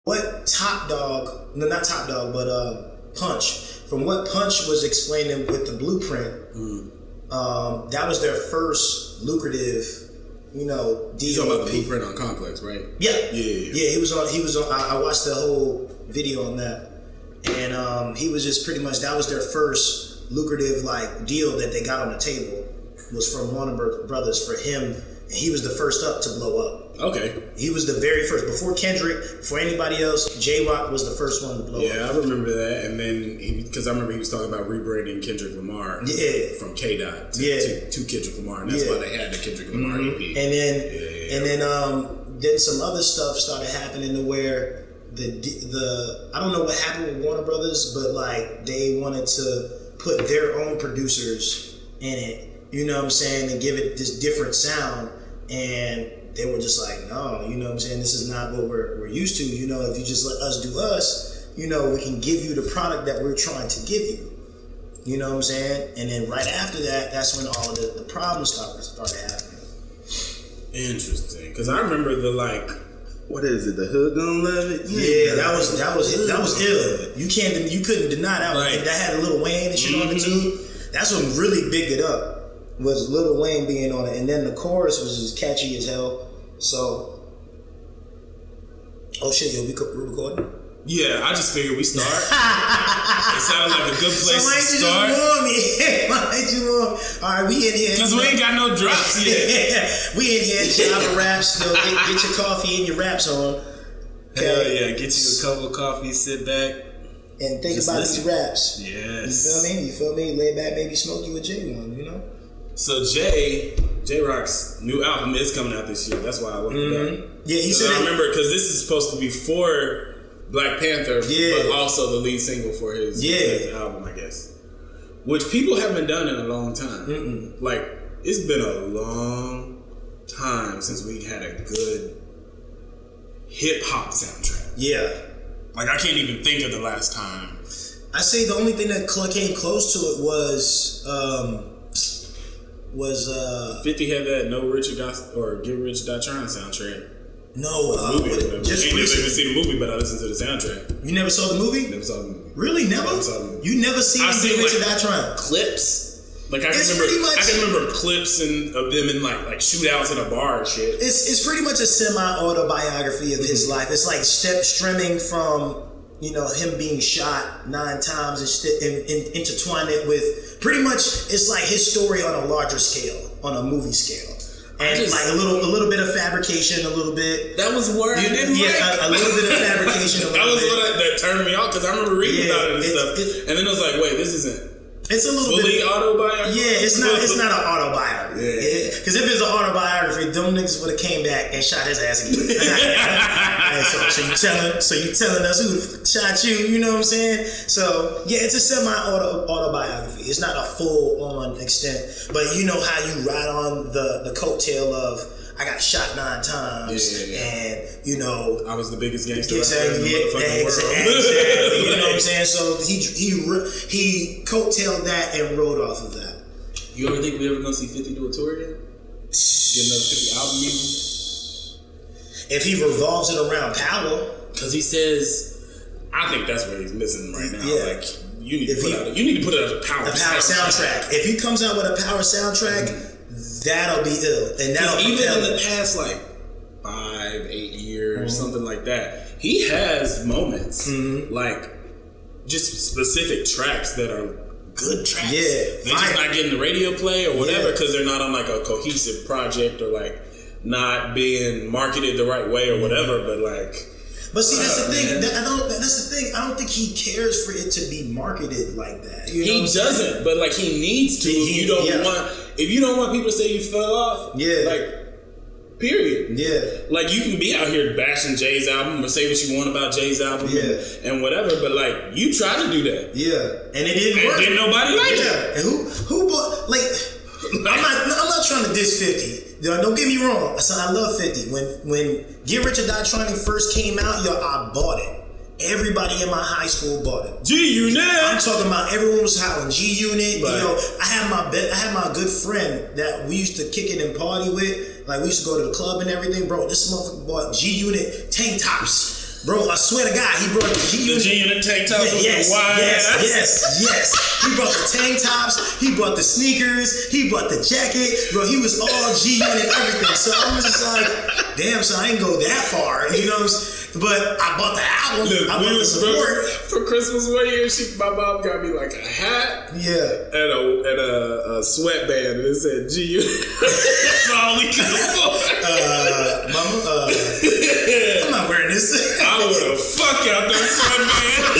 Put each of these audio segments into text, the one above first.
What Top Dog, no, not Top Dog, but Punch, from what Punch was explaining with the Blueprint, that was their first lucrative, you know, deal. You talking about the Blueprint on Complex, right? Yeah. He was on. I watched the whole video on that, and he was just pretty much, that was their first lucrative like deal that they got on the table, was from Warner Brothers for him, and he was the first up to blow up. Okay. He was the very first. Before Kendrick, before anybody else, J-Rock was the first one to blow up. Yeah, I remember that. And then, because I remember he was talking about rebranding Kendrick Lamar from K-Dot to Kendrick Lamar. And that's why they had the Kendrick Lamar EP. And then some other stuff started happening to where the I don't know what happened with Warner Brothers, but like they wanted to put their own producers in it, you know what I'm saying, and give it this different sound. And they were just like, no, you know what I'm saying, this is not what we're used to. You know, if you just let us do us, you know, we can give you the product that we're trying to give you. You know what I'm saying? And then right after that, that's when all of the problems started happening. Interesting. Because I remember the like, what is it, the hood don't love it? Yeah, that was ill. You couldn't deny that one. That had a Lil Wayne and shit on it too. That's what really bigged it up, was Lil Wayne being on it. And then the chorus was just catchy as hell. So, oh shit, yo, we recording? Yeah, I just figured we start. It sounded like a good place to start. Why ain't you warm? All right, we in here. Because we ain't got no drops yet. We in here, Java raps. You know, get your coffee and your raps on. Okay? Hell yeah, get you a cup of coffee, sit back. And think about these raps. Yes. You feel me? Lay back, maybe smoke you a J one, you know? So J-Rock's new album is coming out this year. That's why I looked it up. Yeah, he said. I remember because this is supposed to be for Black Panther, but also the lead single for his album, I guess. Which people haven't done in a long time. Like, it's been a long time since we had a good hip hop soundtrack. Yeah. Like, I can't even think of the last time. I say the only thing that came close to it was 50 had that No Rich or Get Rich Die Trying soundtrack. No, just I didn't even see the movie, but I listened to the soundtrack. You never saw the movie? Never saw the movie. Really? Never? Never saw the movie. You never seen Get Rich or Die Trying? Clips. Like I can remember clips of them in like shootouts in a bar and shit. It's pretty much a semi-autobiography of his life. It's like stemming from, you know, him being shot 9 times and intertwine it with pretty much, it's like his story on a larger scale, on a movie scale. And like a little bit of fabrication, a little bit. That was word. A little bit of fabrication. That was that turned me off because I remember reading about it and stuff. And then I was like, wait, this isn't. It's a little fully bit autobiography. Yeah, it's not an autobiography. Because if it's an autobiography, them niggas would have came back and shot his ass again. So you telling us who shot you? You know what I'm saying? So yeah, it's a semi-autobiography. It's not a full-on extent, but you know how you ride on the coattail of I got shot 9 times, and you know I was the biggest gangster exactly, in the motherfucking world. Exactly, you know what I'm saying? So he coattailed that and rode off of that. You ever think we ever gonna see 50 do a tour again? Get another 50 album even? If he revolves it around power, because he says, I think that's what he's missing right now. Yeah. Like you need to put out a power soundtrack. If he comes out with a power soundtrack. That'll be ill, and that'll even in the past like 5-8 years, something like that. He has moments like just specific tracks that are good tracks. Yeah, they're just not getting the radio play or whatever because they're not on like a cohesive project or like not being marketed the right way or whatever. But like, see, that's the thing. That's the thing. I don't think he cares for it to be marketed like that. You know he doesn't, but like he needs to. If you don't want people to say you fell off, like, period. Yeah. Like, you can be out here bashing Jay's album or say what you want about Jay's album and whatever, but, like, you tried to do that. Yeah. And it didn't work. Didn't nobody like it. And who bought, like, I'm not trying to diss 50. Don't get me wrong. I love 50. When Get Rich or Die Trying first came out, I bought it. Everybody in my high school bought it. G-Unit. I'm talking about everyone was hollering G-Unit. Right. You know, I had my good friend that we used to kick it and party with. Like we used to go to the club and everything, bro. This motherfucker bought G-Unit tank tops. Bro, I swear to God, he brought the G-Unit. The G-Unit tank tops with the wide ass. Yes. He brought the tank tops. He brought the sneakers. He brought the jacket. Bro, he was all G-Unit everything. So I was just like, damn, so I ain't go that far. You know what I'm saying? But I bought the album. Look, I bought the support. For Christmas one year, my mom got me like a hat, and a sweatband, and it said G-Unit. That's all we could afford. Mama, I'm not wearing this. I would have fuck out that sweatband.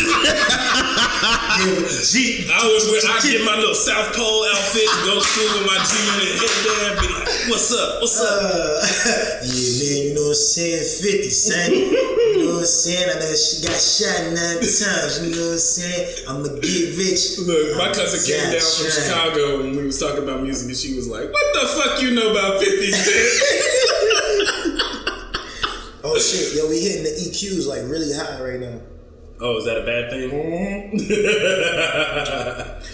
I'd get my little South Pole outfit, go to school with my G-Unit headband, be like, what's up? Yeah, man, you know what I'm saying? 50 Cent. You know what I'm saying? I know she got shot 9 times. You know what I'm saying? I'ma get rich. Look, my cousin came down from Chicago when we was talking about music, and she was like, "What the fuck you know about 50 Cent?" Oh shit, yo, we hitting the EQs like really high right now. Oh, is that a bad thing?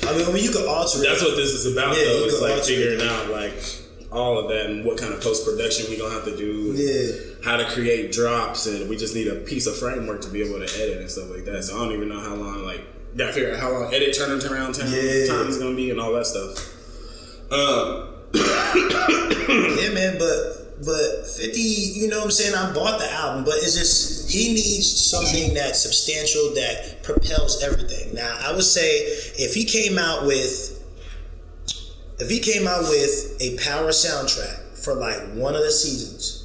I mean, you can alter it. That's what this is about, though. It's like figuring out like all of that and what kind of post-production we gonna have to do. Yeah. How to create drops, and we just need a piece of framework to be able to edit and stuff like that. So I don't even know how long, like, gotta figure out how long edit turnaround time is gonna be and all that stuff. Yeah, man, but 50, you know what I'm saying? I bought the album, but it's just, he needs something that's substantial that propels everything. Now, I would say if he came out with a power soundtrack for like one of the seasons,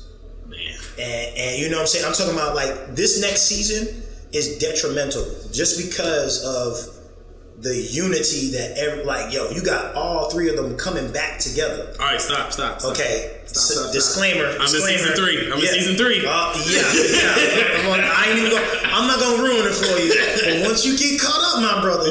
and you know what I'm saying? I'm talking about like this next season is detrimental just because of the unity that you got all three of them coming back together. All right, stop. Okay. Stop. Disclaimer. I'm in season 3. I'm in season 3. I'm not gonna ruin it for you. But once you get caught up, my brother,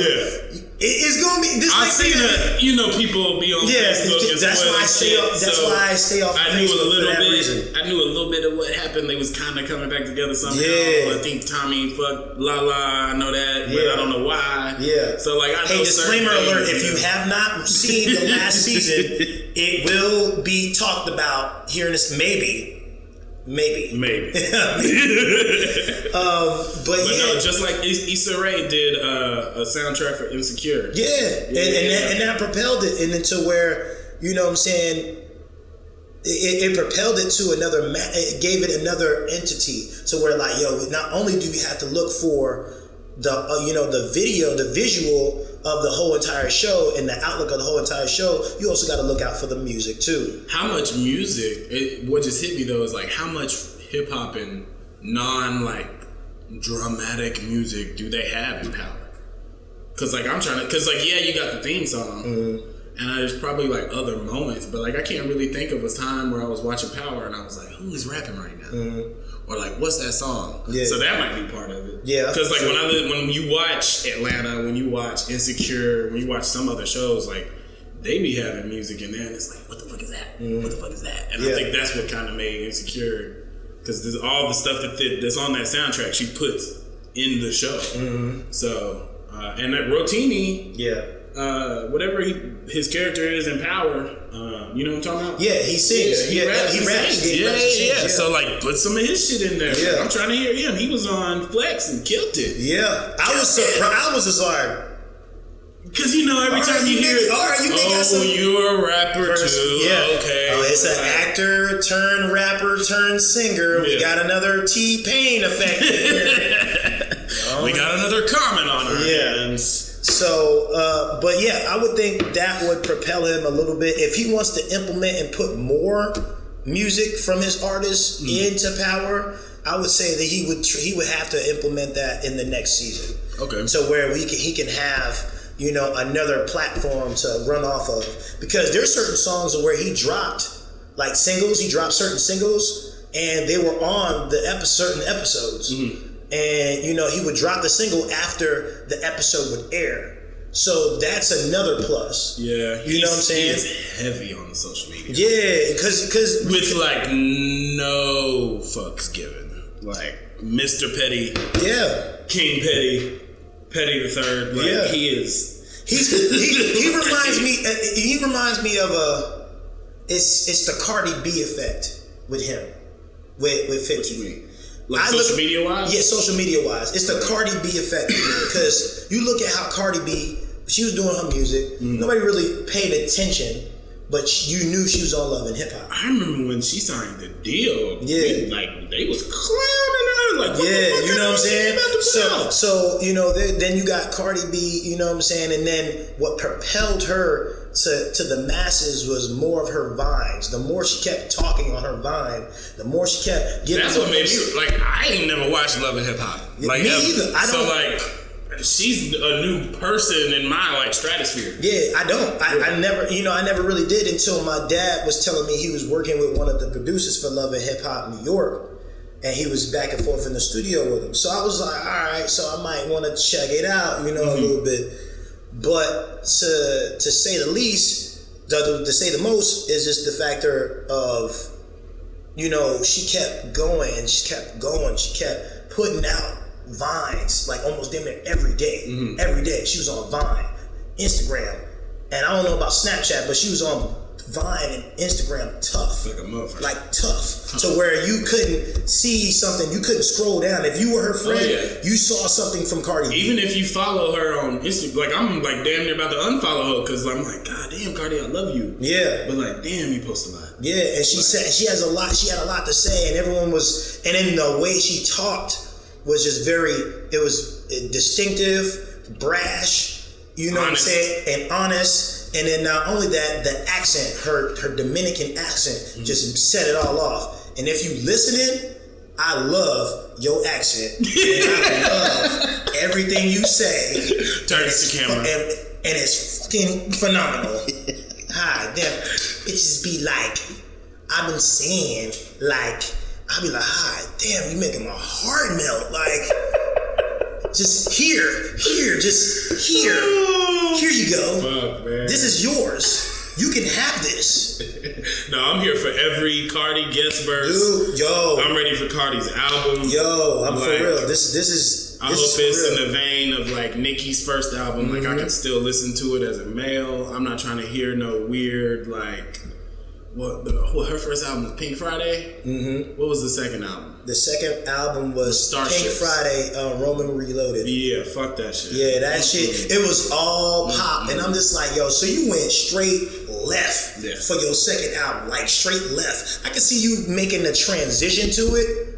it's gonna be this. I've seen it. You know, people be on Facebook. That's why I stay off. That's why I stay off. I knew a little bit. I knew a little bit of what happened. They was kind of coming back together somehow. I think Tommy fucked Lala. I know that, but I don't know why. Yeah. So like, I know. Hey, disclaimer alert! If you have not seen the last season, it will be talked about here in this. Maybe. But no, just like Issa Rae did a soundtrack for Insecure. And that propelled it into where, you know what I'm saying, it propelled it to another, it gave it another entity to where like, not only do we have to look for the video, the visual of the whole entire show and the outlook of the whole entire show, you also got to look out for the music too. How much music, what just hit me though is like how much hip hop and dramatic music do they have in Power? Cause like you got the theme song and there's probably like other moments, but like I can't really think of a time where I was watching Power and I was like, who is rapping right now? Or like, what's that song? Yeah. So that might be part of it. Yeah. Because like when you watch Atlanta, when you watch Insecure, when you watch some other shows, like they be having music in there, and it's like, what the fuck is that? What the fuck is that? And I think that's what kind of made Insecure, because there's all the stuff that's on that soundtrack she puts in the show. So and that Rotimi, whatever his character is in Power. You know what I'm talking about? Yeah, he sings. He raps. Yeah. So like, put some of his shit in there. Yeah. I'm trying to hear him. He was on Flex and killed it. Yeah, I was surprised. I was just like, because every time you hear it, you're a rapper too. Yeah. Okay. Oh, it's an actor turned rapper turned singer. We got another T-Pain effect here. We got another comment on our hands. So, but yeah, I would think that would propel him a little bit. If he wants to implement and put more music from his artists into Power, I would say that he would have to implement that in the next season. Okay. So where he can have, another platform to run off of. Because there's certain songs where he dropped, like singles, he dropped certain singles, and they were on the certain episodes. And, he would drop the single after the episode would air. So that's another plus. Yeah. You know what I'm saying? He's heavy on the social media. Yeah, because with no fucks given. Like Mr. Petty. Yeah. King Petty the Third. Like he is. He reminds me. He reminds me of It's the Cardi B effect with him, with 50. What you mean? Like social media wise? Yeah, social media wise. It's the Cardi B effect because you look at how Cardi B, she was doing her music. Nobody really paid attention, but you knew she was on Love and Hip Hop. I remember when she signed the deal. Yeah, they was clowning her. Like, what yeah, the fuck you know what I'm saying? So then you got Cardi B. You know what I'm saying? And then what propelled her to the masses was more of her vines. The more she kept talking on her vine, the more she kept getting. That's what made me like. I ain't never watched Love and Hip Hop. Like me ever. either. I don't. So like, she's a new person in my like stratosphere. Yeah, I don't. I never. I never really did until my dad was telling me he was working with one of the producers for Love and Hip Hop New York. And he was back and forth in the studio with him. So I was like, all right, so I might want to check it out, a little bit. But to say the least, to say the most, is just the factor of, she kept going and she kept going. She kept putting out vines, like almost damn near every day. Every day. She was on Vine, Instagram. And I don't know about Snapchat, but she was on Vine and Instagram tough. Like a motherfucker. Like tough. To where you couldn't see something, you couldn't scroll down. If you were her friend, you saw something from Cardi B. Even if you follow her on Instagram, like I'm like damn near about to unfollow her because I'm like, God damn, Cardi, I love you. Yeah. But like, damn, you post a lot. Yeah, and she said she had a lot to say, and everyone was, and then the way she talked was just it was distinctive, brash, honest. What I'm saying, and honest. And then not only that, the accent, her Dominican accent, just set it all off. And if you listening, I love your accent. And I love everything you say. Turn the camera. And it's fucking phenomenal. Hi, damn. Bitches be like, I've been saying, like, I'll be like, hi, damn, you making my heart melt. Like, just here, just here. Here you go. Fuck, man. This is yours. You can have this. No, I'm here for every Cardi guest verse. Dude, yo. I'm ready for Cardi's album. Yo, I'm for real. This is. I hope it's in the vein of like Nicki's first album. Like I can still listen to it as a male. I'm not trying to hear no weird like. What her first album was Pink Friday? What was the second album? The second album was Pink Friday, Roman Reloaded. Yeah, fuck that shit. Yeah, that shit. It was all pop. And I'm just like, yo, so you went straight left for your second album. Like straight left. I can see you making the transition to it.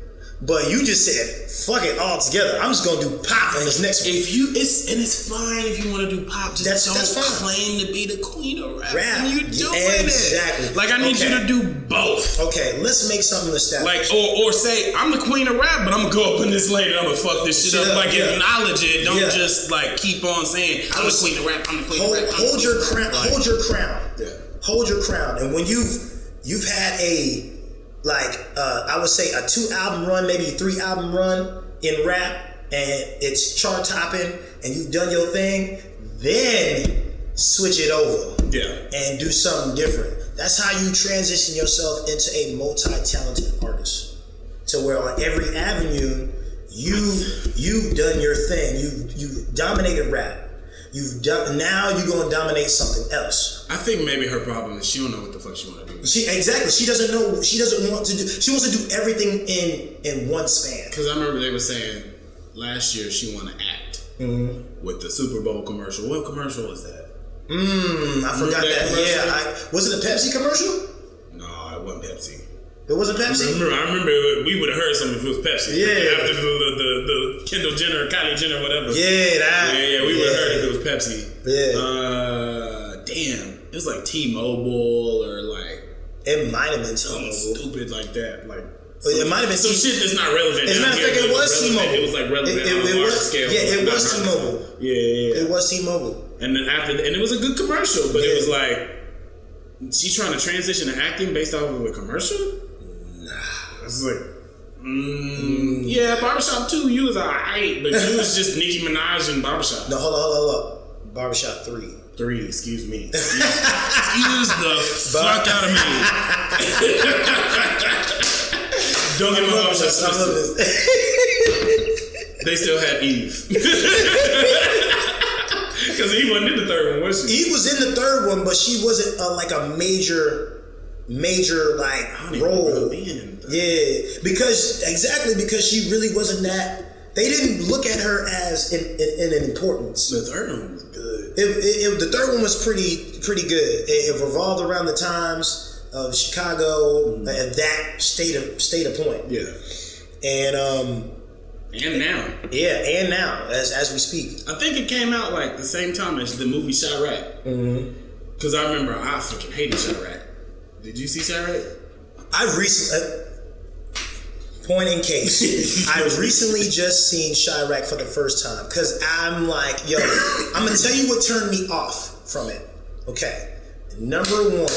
But you just said, fuck it all together. I'm just gonna do pop on this next one. It's fine if you want to do pop. Just don't claim to be the queen of rap. When you doing exactly. Like I need you to do both. Okay, let's make something established. Like or say I'm the queen of rap, but I'm gonna go up in this lane and I'm gonna fuck this shit up. Like acknowledge it. Don't just like keep on saying I'm the queen of rap. I'm the queen of rap. Hold your crown. Hold your crown. Yeah. Hold your crown. And when you've had a I would say a 2-album run, maybe a 3-album run in rap, and it's chart topping, and you've done your thing, then switch it over, and do something different. That's how you transition yourself into a multi-talented artist, to where on every avenue you've done your thing. You've dominated rap. Now you're gonna dominate something else. I think maybe her problem is she don't know what the fuck she want to do. She doesn't know. She doesn't want to do. She wants to do everything in one span. Because I remember they were saying last year she want to act with the Super Bowl commercial. What commercial was that? I forgot that. Yeah, was it a Pepsi commercial? No, it wasn't Pepsi. It wasn't Pepsi? I remember we would have heard something if it was Pepsi. Yeah. After the Kendall Jenner, Kylie Jenner, whatever. Yeah, that. Yeah, we would have heard if it was Pepsi. Yeah. Damn. It was like T-Mobile or like. It might have been something stupid like that. Like. It might have been some shit that's not relevant. As a matter of fact, it was T-Mobile. It was like relevant on a large scale. Yeah, it was T-Mobile. Yeah. It was T-Mobile. And then and it was a good commercial, but it was like, she trying to transition to acting based off of a commercial? It's like, yeah, Barbershop 2, you was alright, but you was just Nicki Minaj in Barbershop. No, hold up. Barbershop 3. 3, excuse me. Excuse the fuck out of me. Don't get my Barbershop twisted. They still had Eve. Because Eve wasn't in the third one, was she? Eve was in the third one, but she wasn't like a major like role. Yeah, because she really wasn't that. They didn't look at her as in importance. The third one was good. The third one was pretty good. It revolved around the times of Chicago at that state of point. Yeah, and now. Yeah, and now as we speak. I think it came out like the same time as the movie Chiraq. Because I remember I fucking hated Chiraq. Did you see Chiraq? I recently. Point in case, I recently just seen Chiraq for the first time because I'm like, yo, I'm gonna tell you what turned me off from it. Okay, number one,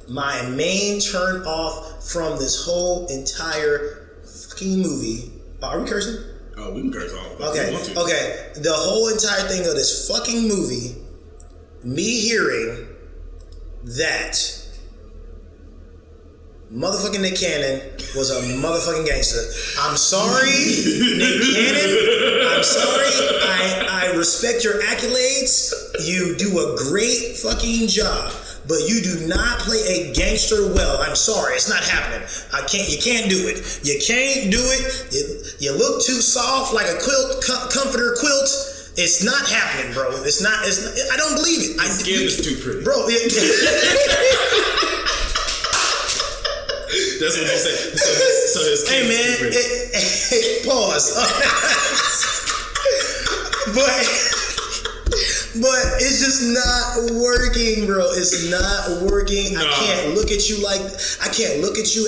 my main turn off from this whole entire fucking movie. Are we cursing? Oh, we can curse all. Okay, the whole entire thing of this fucking movie, me hearing that motherfucking Nick Cannon was a motherfucking gangster. I'm sorry, Nick Cannon. I'm sorry. I respect your accolades. You do a great fucking job, but you do not play a gangster well. I'm sorry, it's not happening. You can't do it. You can't do it. You look too soft like a comforter quilt. It's not happening, bro. It's not. I don't believe it. His skin is too pretty, bro. That's what you say. So his hey man, pause. but it's just not working, bro. It's not working. No. I can't look at you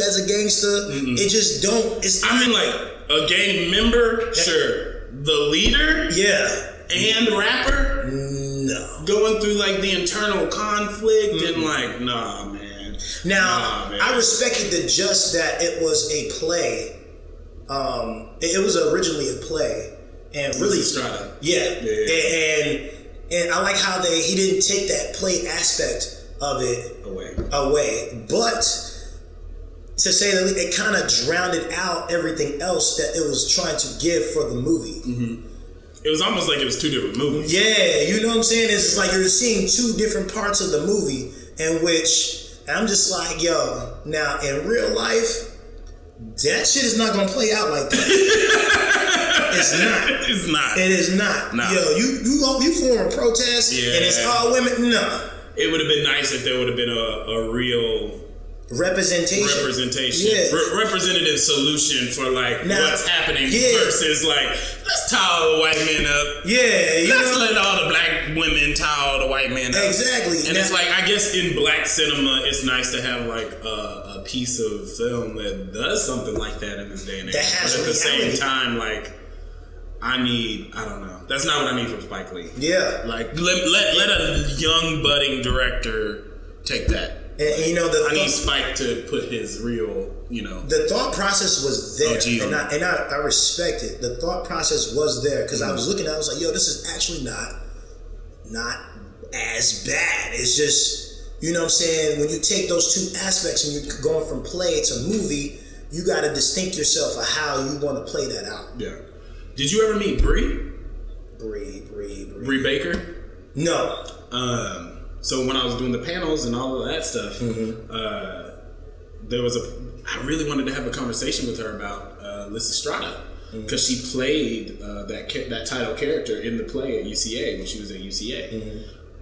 as a gangster. It just don't. I mean, like a gang member, sure. The leader, and rapper, no. Going through like the internal conflict and like, nah, man. Now, I respected that it was a play. It was originally a play, and really, Strada. Yeah. And I like how he didn't take that play aspect of it away, but to say that it kind of drowned out everything else that it was trying to give for the movie. It was almost like it was two different movies. Yeah, you know what I'm saying? It's like you're seeing two different parts of the movie in which. And I'm just like, yo, now in real life, that shit is not gonna play out like that. It's not. It's not. It is not. Nah. Yo, you form a protest and it's all women. No. It would have been nice if there would have been a real representation. Yeah. Representative solution for like what's happening versus like let's tie all the white men up. Yeah, let's let all the black women tie all the white men up. Exactly. And it's like I guess in black cinema, it's nice to have like a piece of film that does something like that in this day and age. That has but at the reality. same time, like I don't know. That's not what I need from Spike Lee. Yeah. Like let a young budding director take that. And you know, I need Spike to put his real, the thought process was there, and I respect it. The thought process was there because I was looking at it, I was like, yo, this is actually not as bad. It's just, you know what I'm saying, when you take those two aspects and you're going from play to movie, you got to distinct yourself of how you want to play that out. Yeah. Did you ever meet Bree? Bree Baker? No. So when I was doing the panels and all of that stuff, I really wanted to have a conversation with her about Lysistrata because she played that title character in the play at UCA when she was at UCA,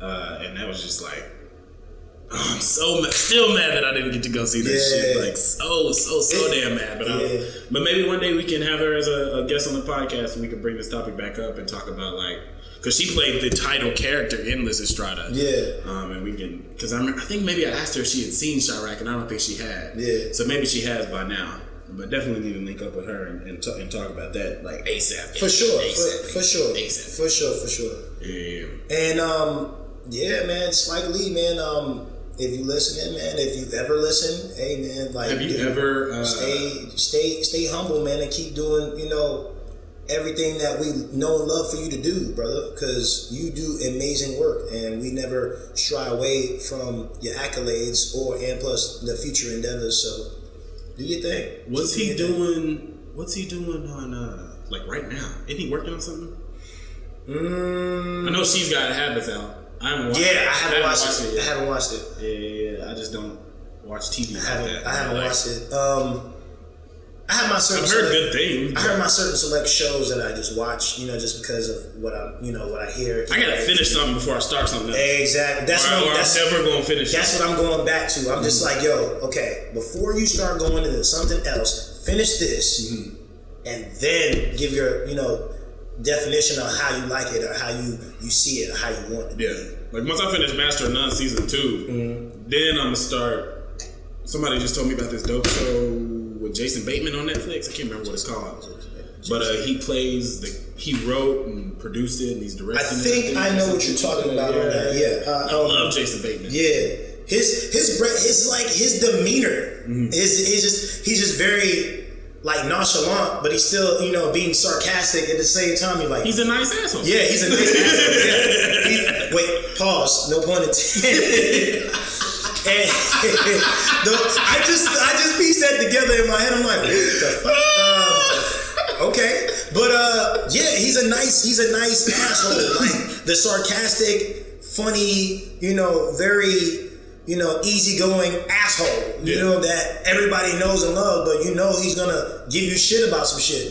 and that was just like, I'm still mad that I didn't get to go see this shit. Like so damn mad. But maybe one day we can have her as a guest on the podcast and we can bring this topic back up and talk about like. Because she played the title character in Lysistrata. Yeah. And we can... Because I think maybe I asked her if she had seen Chiraq, and I don't think she had. Yeah. So maybe she has by now. But definitely need to link up with her and talk about that, like, ASAP. For sure. ASAP. For sure. Yeah. And, yeah, man, Spike Lee, man, if you listening, man, if you've ever listened, hey, man, like... Have you ever... Stay humble, man, and keep doing, everything that we know and love for you to do, brother, because you do amazing work, and we never shy away from your accolades and plus the future endeavors. So do your thing. What's he doing on like right now. Isn't he working on something? I know She's Got Habits out. I haven't watched it. I haven't watched it. yet. I haven't watched it. Yeah. I just don't watch TV. I haven't watched it. I have my certain. I've heard good things. I heard my certain select shows that I just watch, just because of what I hear. I gotta finish something before I start something else. Exactly. That's I'm never gonna finish. That's what I'm going back to. I'm just like, okay, before you start going into something else, finish this, and then give your, definition on how you like it or how you see it or how you want it. Yeah. Like once I finish Master of None season 2, then I'm gonna start. Somebody just told me about this dope show with Jason Bateman on Netflix. I can't remember what it's called, but he wrote and produced it, and he's directing. I think I know what you're talking about on that. Yeah, I love Jason Bateman. Yeah, his demeanor he's just very like nonchalant, but he's still being sarcastic at the same time. He's a nice asshole. Yeah, he's a nice asshole. Yeah. Wait, pause. No pun intended. And I just pieced that together in my head. I'm like, what the fuck? Okay, but he's a nice asshole. Like the sarcastic, funny, very easygoing asshole. That everybody knows and loves, but he's gonna give you shit about some shit.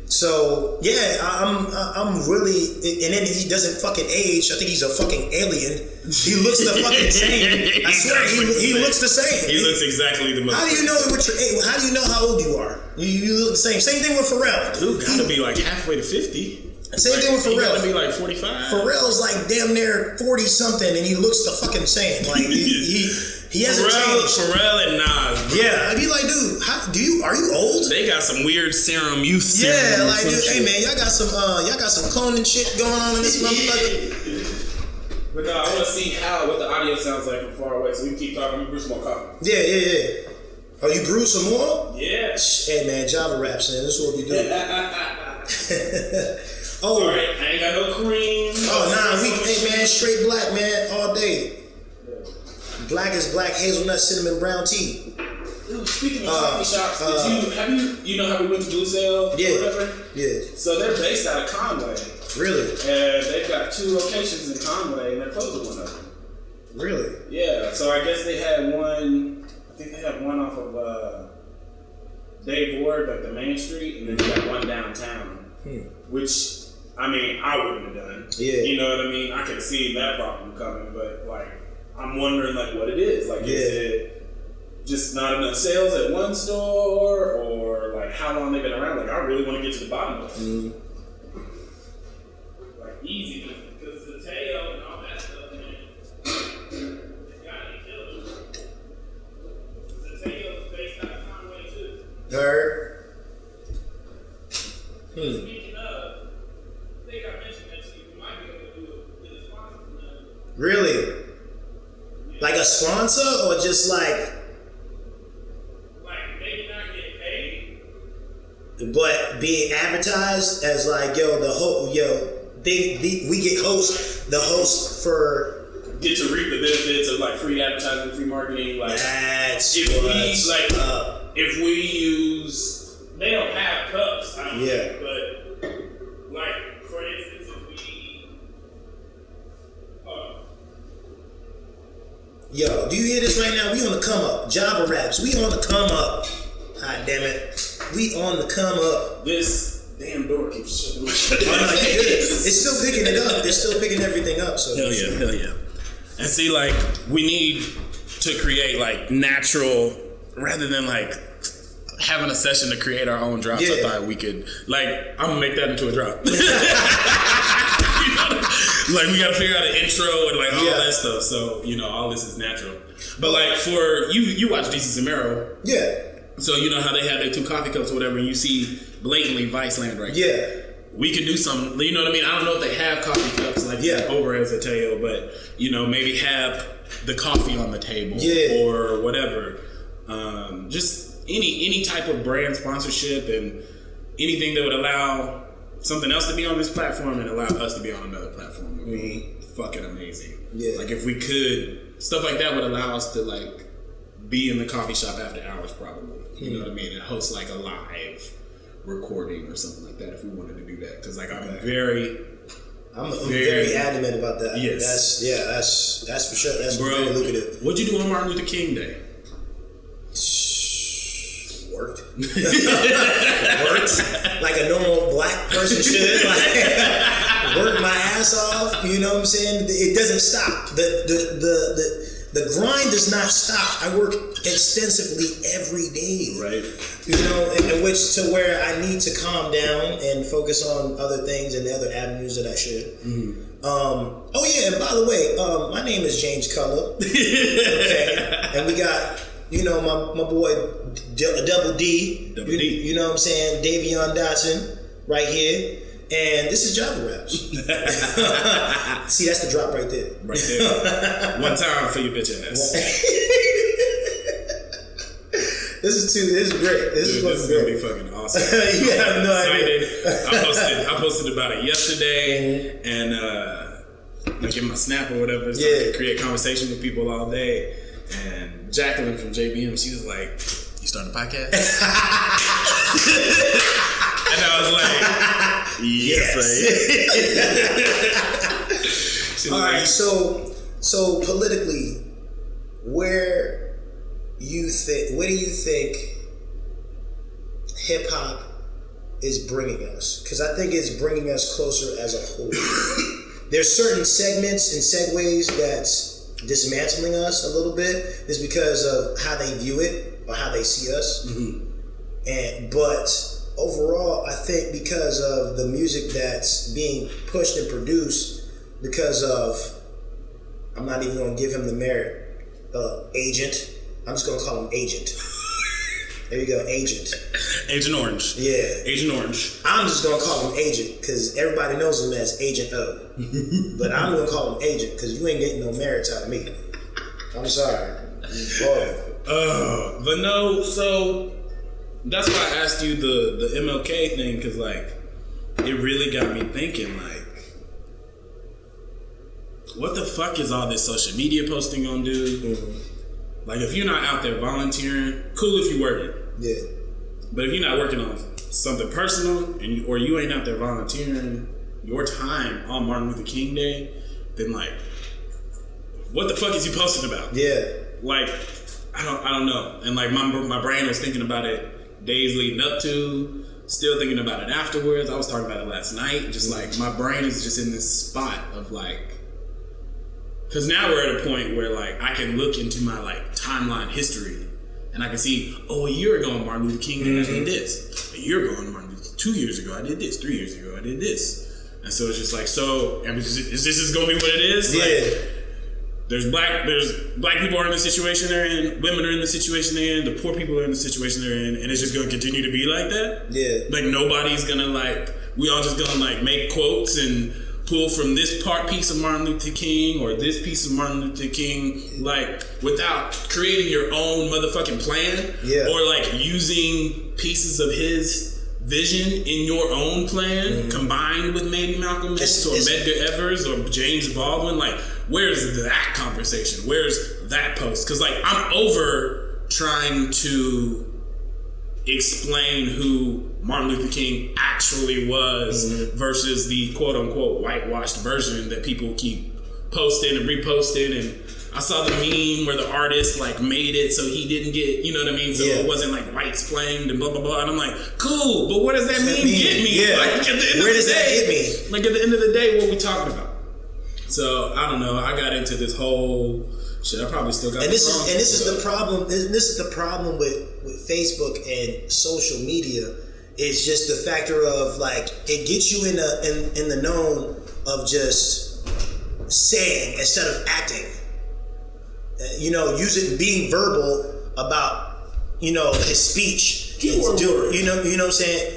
So I'm really, and then he doesn't fucking age. I think he's a fucking alien. He looks the fucking same. I swear he looks the same. He looks exactly the most. How do you know what your age? How do you know how old you are? You look the same. Same thing with Pharrell. Dude, gotta be like halfway to 50. Same thing with Pharrell. Gotta be like 45. Pharrell's like damn near 40 something, and he looks the fucking same. Like he hasn't changed. Pharrell and Nas. Bro. Yeah, I'd be like, dude, are you old? They got some weird serum use. Yeah, like, dude, hey man, y'all got some cloning shit going on in this motherfucker. But no, I want to see what the audio sounds like from far away, so we can keep talking. We brew some more coffee. Yeah. Oh, you brew some more? Yeah. Hey man, Java raps, man. This is what we do. Oh, sorry, I ain't got no cream. Hey man, straight black, man, all day. Black is black, hazelnut, cinnamon, brown tea. Dude, speaking of coffee shops, have you how we went to Blue Sail or whatever? Yeah. So they're based out of Conway. Really? And they've got 2 locations in Conway, and they're closing one of them. Really? Yeah. So I guess they had one. I think they had one off of Dave Ward, like the main street, and then they got one downtown, which. I mean, I wouldn't have done. Yeah. You know what I mean? I could have seen that problem coming, but like, I'm wondering like what it is. Like, is it just not enough sales at one store, or like how long they've been around? Like, I really want to get to the bottom of it. Like, easy, because the tail and all that stuff, man, it's got to be killed. The tail is based out of Conway too. Heard. Speaking of. I think I mentioned that to you. We might be able to get a sponsor from them. Really? Yeah. Like a sponsor, or just like maybe not getting paid, but being advertised as like we get the host for get to reap the benefits of like free advertising, free marketing. Like that's if we use, they don't have cups. I don't think, but like. For instance, if Yo, do you hear this right now? We on the come up. Java raps. We on the come up. God damn it. We on the come up. This damn door keeps shutting. It's still picking it up. It's still picking everything up. So hell yeah. And see, like, we need to create like natural, rather than like having a session to create our own drops. I thought we could, like, I'm gonna make that into a drop. Like, we gotta figure out an intro and like all that stuff. So, all this is natural. But like, for you watch DC Zamero. Yeah. So you know how they have their 2 coffee cups or whatever, and you see blatantly Viceland right there. We could do something, you know what I mean? I don't know if they have coffee cups like over as a tail, but maybe have the coffee on the table or whatever. Just any type of brand sponsorship and anything that would allow something else to be on this platform and allow us to be on another platform would be fucking amazing. Yeah. Like, if we could, stuff like that would allow us to like be in the coffee shop after hours, probably. You know what I mean? And host like a live recording or something like that if we wanted to do that. Because like I'm very adamant about that. Yes. That's for sure. That's very lucrative. What'd you do on Martin Luther King Day? Worked. Like a normal black person should. Like, work my ass off. You know what I'm saying? It doesn't stop. The grind does not stop. I work extensively every day. Right. You know, in which to where I need to calm down and focus on other things and the other avenues that I should. Mm-hmm. Oh yeah, and by the way, my name is James Culla. Okay. And we got, you know, my boy Double D. You know what I'm saying? Davion Dotson right here. And this is Java Raps. See, that's the drop right there. Right there. One time for your bitch ass. This is great. This is gonna be fucking awesome. You have no idea. I posted about it yesterday, and like in my Snap or whatever, to create conversation with people all day. And Jacqueline from JBM, she was like, "You starting a podcast?" And I was like, yes. All right, so politically, where do you think hip hop is bringing us? Because I think it's bringing us closer as a whole. There's certain segments and segues that's dismantling us a little bit. Is because of how they view it or how they see us. Mm-hmm. But overall, I think because of the music that's being pushed and produced, because of, I'm not even going to give him the merit, Agent. I'm just going to call him Agent. There you go, Agent. Agent Orange. Yeah. Agent Orange. I'm just going to call him Agent because everybody knows him as Agent O. But I'm going to call him Agent because you ain't getting no merits out of me. I'm sorry. But no, so that's why I asked you the MLK thing, because like it really got me thinking, like, what the fuck is all this social media posting gonna do? Mm-hmm. Like, if you're not out there volunteering, cool if you're working. Yeah. But if you're not working on something personal or you ain't out there volunteering your time on Martin Luther King Day, then like, what the fuck is you posting about? Yeah. Like, I don't know. And like my brain was thinking about it days leading up to, still thinking about it afterwards. I was talking about it last night. Just like my brain is just in this spot of like, because now we're at a point where like I can look into my like timeline history and I can see, oh, a year ago on Martin Luther King Day I did this. A year ago on Martin Luther, 2 years ago I did this. 3 years ago I did this. And so it's just like, so is this gonna be what it is? Yeah. Like, There's black people are in the situation they're in, women are in the situation they're in, the poor people are in the situation they're in, and it's just gonna continue to be like that. Yeah. Like nobody's gonna like, we all just gonna like make quotes and pull from this piece of Martin Luther King or this piece of Martin Luther King, like without creating your own motherfucking plan. Yeah. Or like using pieces of his vision in your own plan, combined with maybe Malcolm X or Medgar Evers or James Baldwin. Like, where's that conversation? Where's that post? Because like I'm over trying to explain who Martin Luther King actually was versus the quote unquote whitewashed version that people keep posting and reposting. And I saw the meme where the artist like made it so he didn't get, you know what I mean? So it wasn't like whites flamed and blah, blah, blah. And I'm like, cool, but what does that mean? Get me? Yeah. Like, at the end Where of the does that day, get me? Like at the end of the day, what we talking about? So I don't know. I got into this whole shit. I probably still got. This is the problem. This is the problem with Facebook and social media. It's just the factor of like it gets you in the known of just saying instead of acting. Being verbal about his speech. You know what I'm saying.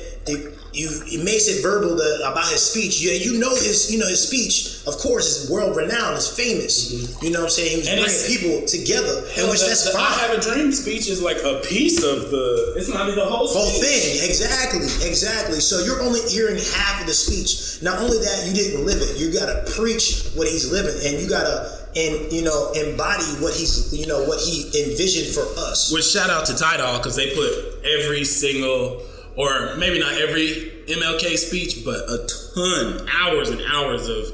It makes it verbal about his speech. Yeah, his speech, of course, is world renowned, is famous. You know what I'm saying? He was bringing people together, that's fine. I Have a Dream speech is like a piece of it's not even the whole thing. Exactly. So you're only hearing half of the speech. Not only that, you didn't live it. You gotta preach what he's living, and you gotta embody what what he envisioned for us. Which shout out to Tidal, because they put every single or maybe not every MLK speech, but a ton, hours and hours of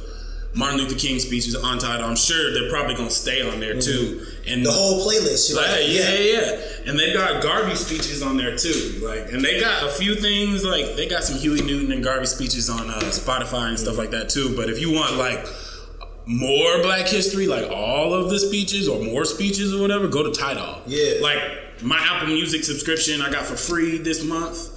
Martin Luther King speeches on Tidal. I'm sure they're probably gonna stay on there too. And the whole playlist, yeah. And they've got Garvey speeches on there too. Like, and they got a few things, like they got some Huey Newton and Garvey speeches on Spotify and stuff like that too. But if you want like more Black history, like all of the speeches or more speeches or whatever, go to Tidal. Yeah. Like my Apple Music subscription I got for free this month,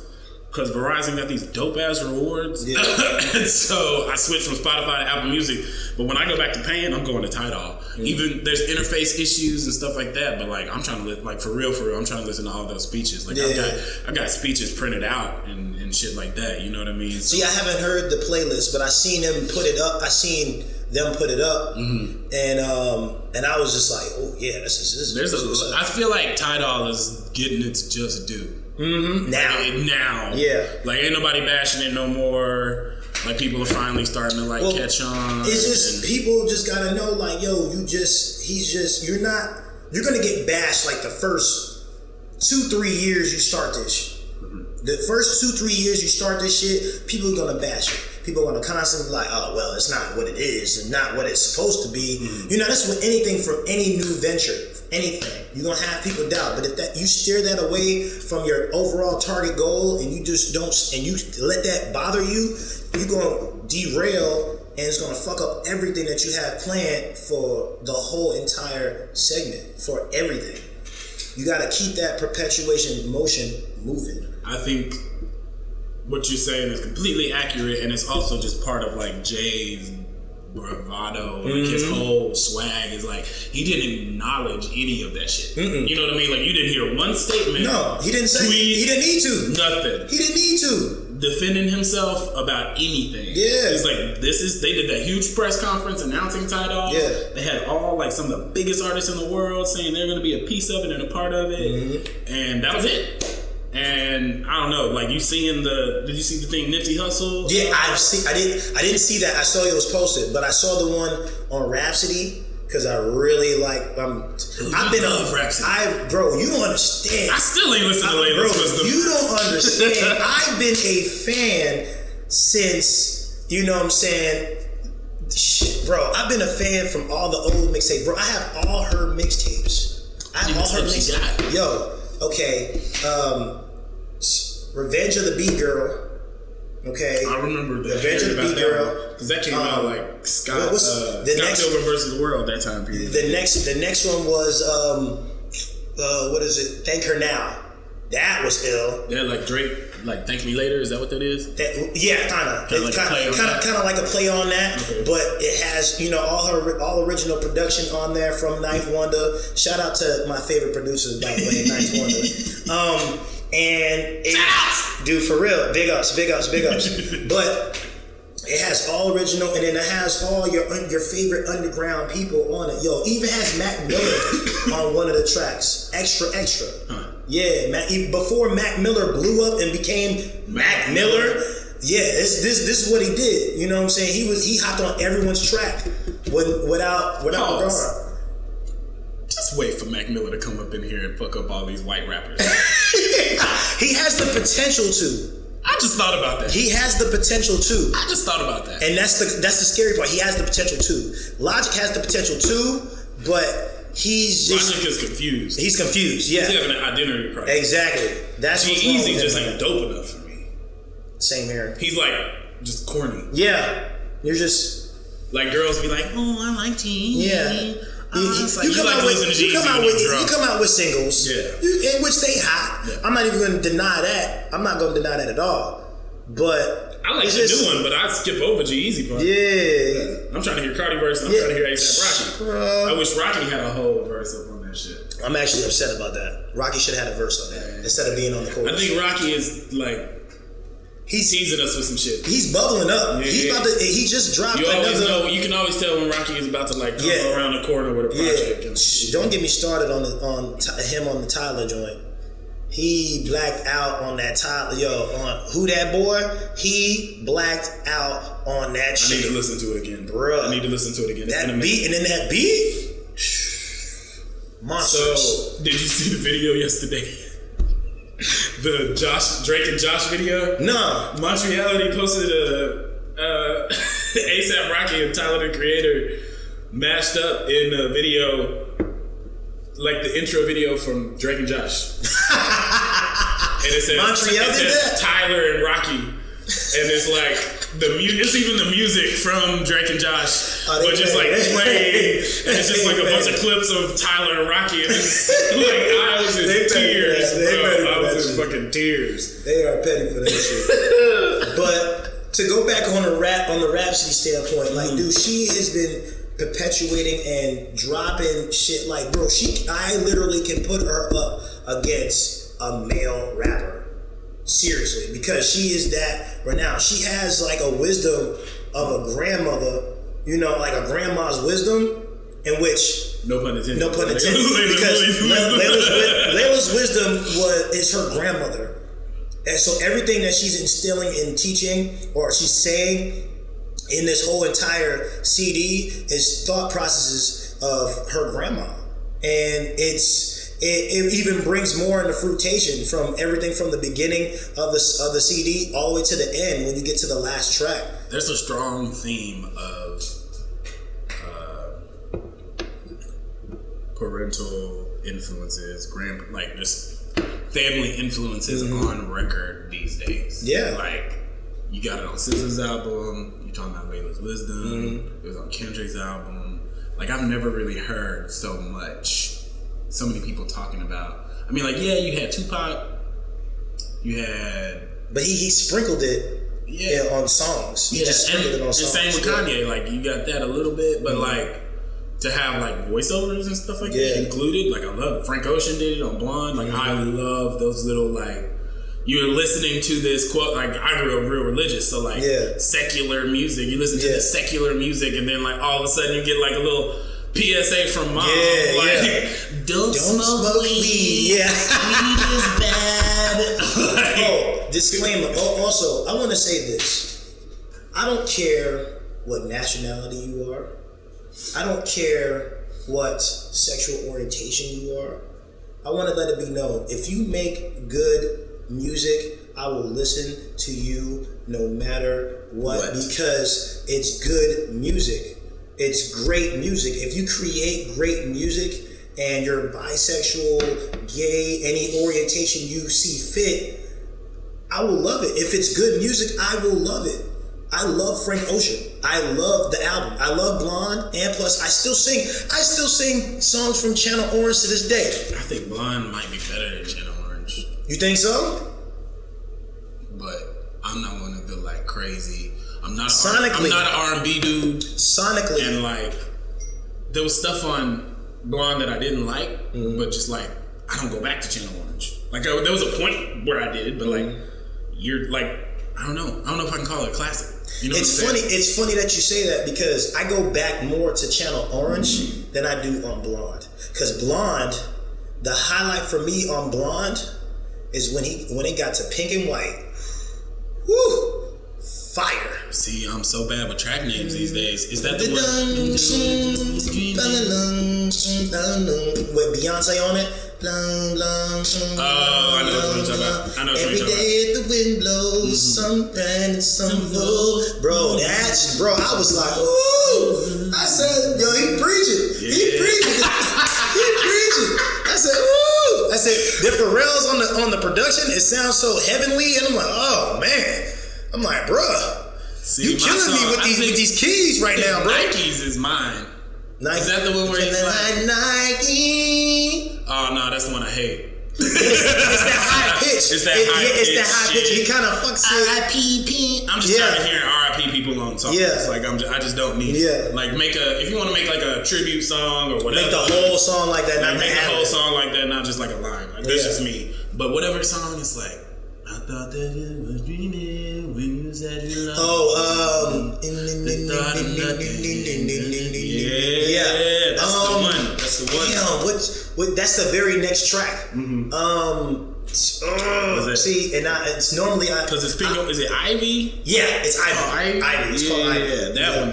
because Verizon got these dope ass rewards. Yeah. And so I switched from Spotify to Apple Music. But when I go back to paying, I'm going to Tidal. Even there's interface issues and stuff like that. But like I'm trying to like for real, I'm trying to listen to all those speeches. Like I got speeches printed out and shit like that. You know what I mean? So, see, I haven't heard the playlist, but I seen them put it up. And I was just like, oh yeah, this is I feel like Tidal is getting its just due. Now. Yeah. Like ain't nobody bashing it no more. Like people are finally starting to like catch on. It's just people just gotta know like, yo, you're gonna get bashed like the first 2-3 years you start this shit. The first 2-3 years you start this shit, people are gonna bash it. People are gonna constantly like, oh well, it's not what it is and not what it's supposed to be. You know, that's with anything from any new venture. Anything, you're gonna have people doubt, but if that you steer that away from your overall target goal and you just don't, and you let that bother you, you're gonna derail and it's gonna fuck up everything that you have planned for the whole entire segment, for everything. You gotta keep that perpetuation motion moving. I think what you're saying is completely accurate, and it's also just part of like Jay's bravado, like his whole swag is like he didn't acknowledge any of that shit. You know what I mean? Like you didn't hear one statement. No, he didn't say. He didn't need to. Nothing. He didn't need to. Defending himself about anything. Yeah. He's like, they did that huge press conference announcing Tidal. Yeah. They had all like some of the biggest artists in the world saying they're going to be a piece of it and a part of it, and that was it. And I don't know, like did you see the thing Nipsey Hussle? Yeah, I didn't see that. I saw it was posted, but I saw the one on Rapsody because I really like. I've been on Rapsody. Bro, you don't understand. I still ain't listened to Layla's Wisdom. You don't understand. I've been a fan since, you know what I'm saying. Shit, bro, I've been a fan from all the old mixtapes. Bro, I have all her mixtapes. I have all her mixtapes. Yo. Okay, Revenge of the B-Girl. Okay, I remember that. Revenge of the B-Girl, because that came out like Scott Pilgrim versus the World that time period. The next one was what is it? Thank Her Now. That was ill. Yeah, like Drake, like Thank Me Later. Is that what that is? Yeah, kind of. Kind of like a play on that, okay. But it has all original production on there from Ninth Wonder. Shout out to my favorite producer, by the way, Ninth Wonder. Dude, for real, big ups. But it has all original, and then it has all your favorite underground people on it. Yo, even has Mac Miller on one of the tracks. Extra. Huh. Yeah, before Mac Miller blew up and became Mac Miller. Yeah, this is what he did. You know what I'm saying? He hopped on everyone's track without regard. Just wait for Mac Miller to come up in here and fuck up all these white rappers. He has the potential to. I just thought about that. He has the potential to. I just thought about that. And that's the scary part. He has the potential to. Logic has the potential to, but Logic is confused. He's confused, yeah. He's having an identity crisis. Exactly. That's what's wrong with him. Just ain't dope enough for me. Same here. He's like just corny. Yeah. You're just like girls be like, oh, I like G. Yeah. You come out with singles, in which they hot. Yeah. I'm not even going to deny that. I'm not going to deny that at all. But I like the new one, but I skip over G-Eazy part. Yeah. I'm trying to hear Cardi verse. And I'm trying to hear A$AP Rocky. I wish Rocky had a whole verse up on that shit. I'm actually upset about that. Rocky should have had a verse on that instead of being on the chorus. I think Rocky is like he's teasing us with some shit. He's bubbling up. Yeah, about to. He just dropped. You can always tell when Rocky is about to like come around the corner with a project. Yeah. Don't get me started on him on the Tyler joint. He blacked out on that Tyler. On Who Dat Boy? He blacked out on that shit. I need to listen to it again, bro. I need to listen to it again. That beat and then that beat. Monsters. So, did you see the video yesterday? the Drake and Josh video? No. Montreality posted a ASAP Rocky and Tyler the Creator mashed up in a video, like the intro video from Drake and Josh. And it says Tyler and Rocky, and it's like it's even the music from Drake and Josh, but just like playing, and it's just like a bunch of clips of Tyler and Rocky, and it's like I was in tears, bro. I was in fucking tears. They are petty for that shit. But to go back on the Rapsody standpoint, like, dude, she has been perpetuating and dropping shit. Like, bro, I literally can put her up against a male rapper, seriously, because she is that renowned. She has like a wisdom of a grandmother, you know, like a grandma's wisdom, in which no pun intended, because Layla's wisdom is her grandmother, and so everything that she's instilling and teaching, or she's saying in this whole entire CD, is thought processes of her grandma, and it even brings more into fruitation from everything from the beginning of the CD all the way to the end when you get to the last track. There's a strong theme of parental influences, like just family influences on record these days. Yeah. Like, you got it on SZA's album, you're talking about Layla's Wisdom, it was on Kendrick's album. Like, I've never really heard so many people talking about. I mean, like, yeah, you had Tupac, but he sprinkled it on songs. He just sprinkled it on songs. And same with Kanye, like, you got that a little bit, but like, to have like voiceovers and stuff like that included, like, I love it. Frank Ocean did it on Blonde. Like, I love those little, like, you're listening to this quote, like, I grew up real religious, so like secular music, you listen to this secular music, and then like all of a sudden you get like a little PSA from mom, don't smoke weed. Yeah, weed is bad. Disclaimer. Also, I want to say this: I don't care what nationality you are. I don't care what sexual orientation you are. I want to let it be known: if you make good music, I will listen to you no matter what. Because it's good music. It's great music. If you create great music and you're bisexual, gay, any orientation you see fit, I will love it. If it's good music, I will love it. I love Frank Ocean. I love the album. I love Blonde, and plus I still sing songs from Channel Orange to this day. I think Blonde might be better than Channel Orange. You think so? But I'm not one of the like crazy. I'm not sonically. I'm not an R&B dude. Sonically. And like, there was stuff on Blonde that I didn't like, but just like, I don't go back to Channel Orange. Like, there was a point where I did, but like, you're like, I don't know if I can call it a classic. You know it's funny. It's funny that you say that, because I go back more to Channel Orange than I do on Blonde. Because Blonde, the highlight for me on Blonde is when it got to Pink and White. Woo! Fire. See, I'm so bad with track names these days. Is that the one? With Beyonce on it? Oh, I know what you're talking about. Every day the wind blows, some rain and some blow. Bro, I was like, ooh. I said, yo, he preaching. He preaching. I said, ooh. I said, the Pharrell's on the production, it sounds so heavenly, and I'm like, oh man. I'm like, bruh, you killing me with these keys right now, bro. Nikes is mine. Nike. Is that the one where he's like Nike? Oh no, that's the one I hate. It's that high pitch. It's that high pitch. He kind of fucks it. R.I.P. I'm just tired of hearing R.I.P. people on songs. Yeah. It's like I just don't need it. Yeah. Like if you want to make like a tribute song or whatever. Make the whole song like that. Like make the whole song like that, not just like a line. Like this is me. But whatever song, it's like, I thought that you were dreaming when you said you loved me. Yeah, that's the one. Damn, that's the very next track. See, and it's normally because it's pink. Is it Ivy? Yeah, it's Ivy. Ivy. It's called Ivy. Yeah, that one.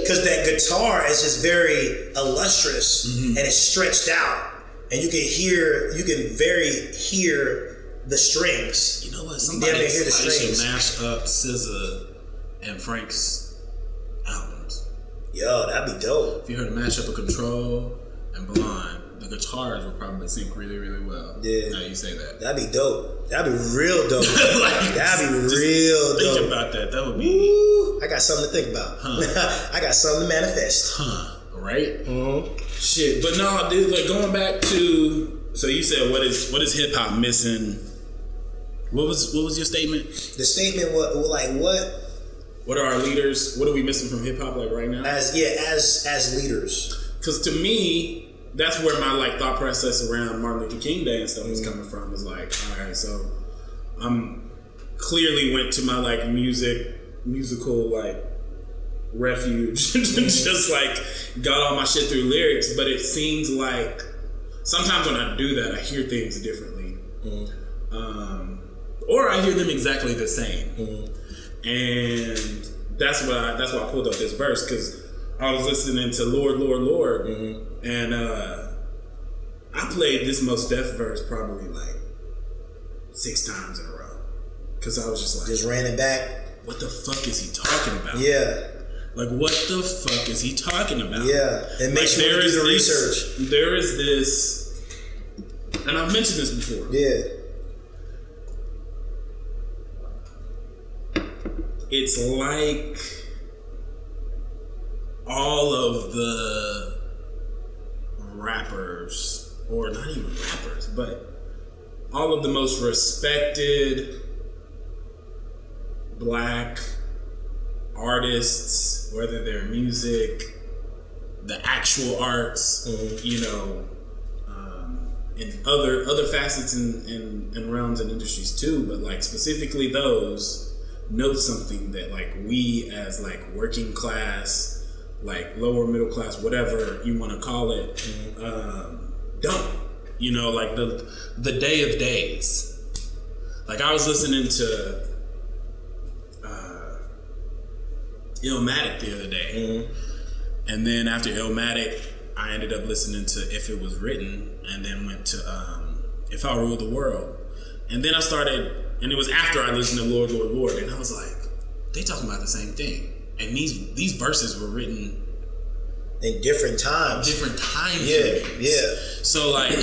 Because that guitar is just very illustrious and it's stretched out. and you can hear the strings. You know what? Somebody should mash up SZA and Frank's albums. Yo, that'd be dope. If you heard a mashup of Control and Blonde, the guitars will probably sync really, really well. Yeah. Now you say that. That'd be dope. That'd be real dope. That'd be real dope. Think about that. That would be. Ooh, I got something to think about. Huh. I got something to manifest. Huh. Right? Mm-hmm. Shit. But no, dude, like going back to. So you said, what is hip hop missing? What was your statement? The statement was like what? What are our leaders? What are we missing from hip hop like right now? As leaders. Because to me, that's where my like thought process around Martin Luther King Day and stuff is coming from. Is like, all right, so I'm clearly went to my like musical like refuge, just like got all my shit through lyrics. But it seems like sometimes when I do that, I hear things differently, or I hear them exactly the same. And that's why I pulled up this verse, because I was listening to Lord, Lord, Lord, and I played this Mos Def verse probably like 6 times in a row, because I was just ran it back. What the fuck is he talking about? Yeah. Like, what the fuck is he talking about? Yeah. It makes you do the research. There is this, and I've mentioned this before. Yeah. It's like all of the rappers, or not even rappers, but all of the most respected Black artists, whether they're music, the actual arts, you know, and other facets and realms and industries too, but like specifically those, know something that like we as like working class, like lower middle class, whatever you want to call it, don't. You know, like the Day of Days. Like I was listening to Illmatic the other day, and then after Illmatic, I ended up listening to If It Was Written, and then went to If I Ruled the World, and then I started. And it was after I listened to Lord, Lord, Lord, and I was like, they talking about the same thing. And these verses were written in different times. Yeah. So like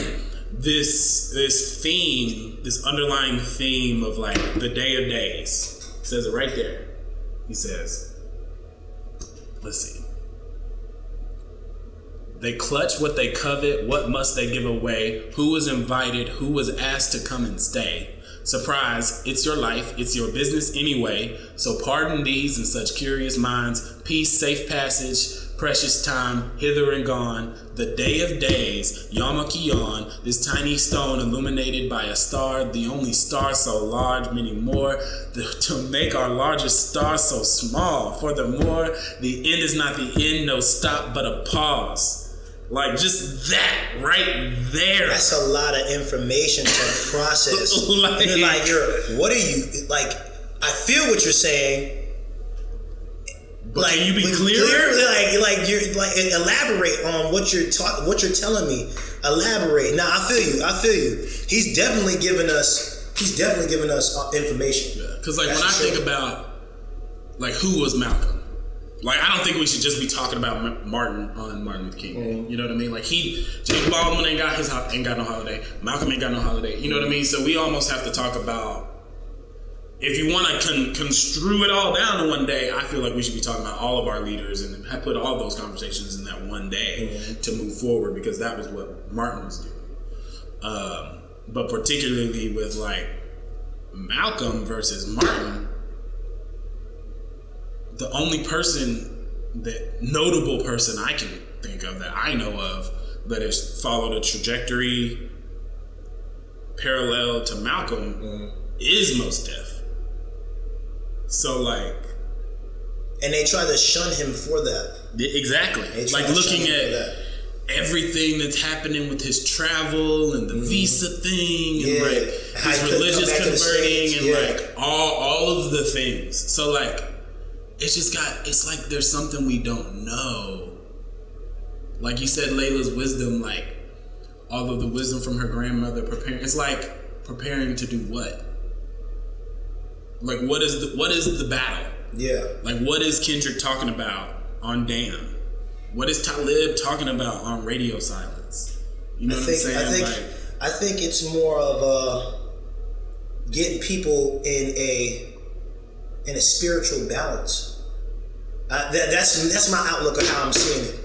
this theme, this underlying theme of like the Day of Days, says it right there. He says, let's see. They clutch what they covet, what must they give away? Who was invited, who was asked to come and stay? Surprise, it's your life, it's your business anyway. So pardon these and such curious minds. Peace, safe passage, precious time, hither and gone. The Day of Days, Yama Kion, this tiny stone illuminated by a star, the only star so large, many more, to make our largest star so small. Furthermore, the end is not the end, no stop, but a pause. Like, just that right there. That's a lot of information to process. What are you, like, I feel what you're saying. But like, can you be clearer? Elaborate on what you're telling me. Elaborate. Now, I feel you. He's definitely giving us information. Yeah. Because, like, when I think about, like, who was Malcolm? Like, I don't think we should just be talking about Martin Luther King. You know what I mean? Like, James Baldwin ain't got no holiday. Malcolm ain't got no holiday. You know what I mean? So we almost have to talk about, if you want to construe it all down in one day, I feel like we should be talking about all of our leaders and put all those conversations in that one day to move forward, because that was what Martin was doing. But particularly with like Malcolm versus Martin, the only notable person I can think of that I know of that has followed a trajectory parallel to Malcolm is Mos Def. So like, and they try to shun him for that. Exactly. Like looking at everything that's happening with his travel and the visa thing and like his religious converting and like all of the things. So like, it's like there's something we don't know. Like you said, Layla's wisdom, like all of the wisdom from her grandmother. It's like preparing to do what? Like what is the battle? Yeah. Like what is Kendrick talking about on Damn? What is Talib talking about on Radio Silence? You know what I'm saying? I think it's more of getting people in a spiritual balance. That's my outlook of how I'm seeing it.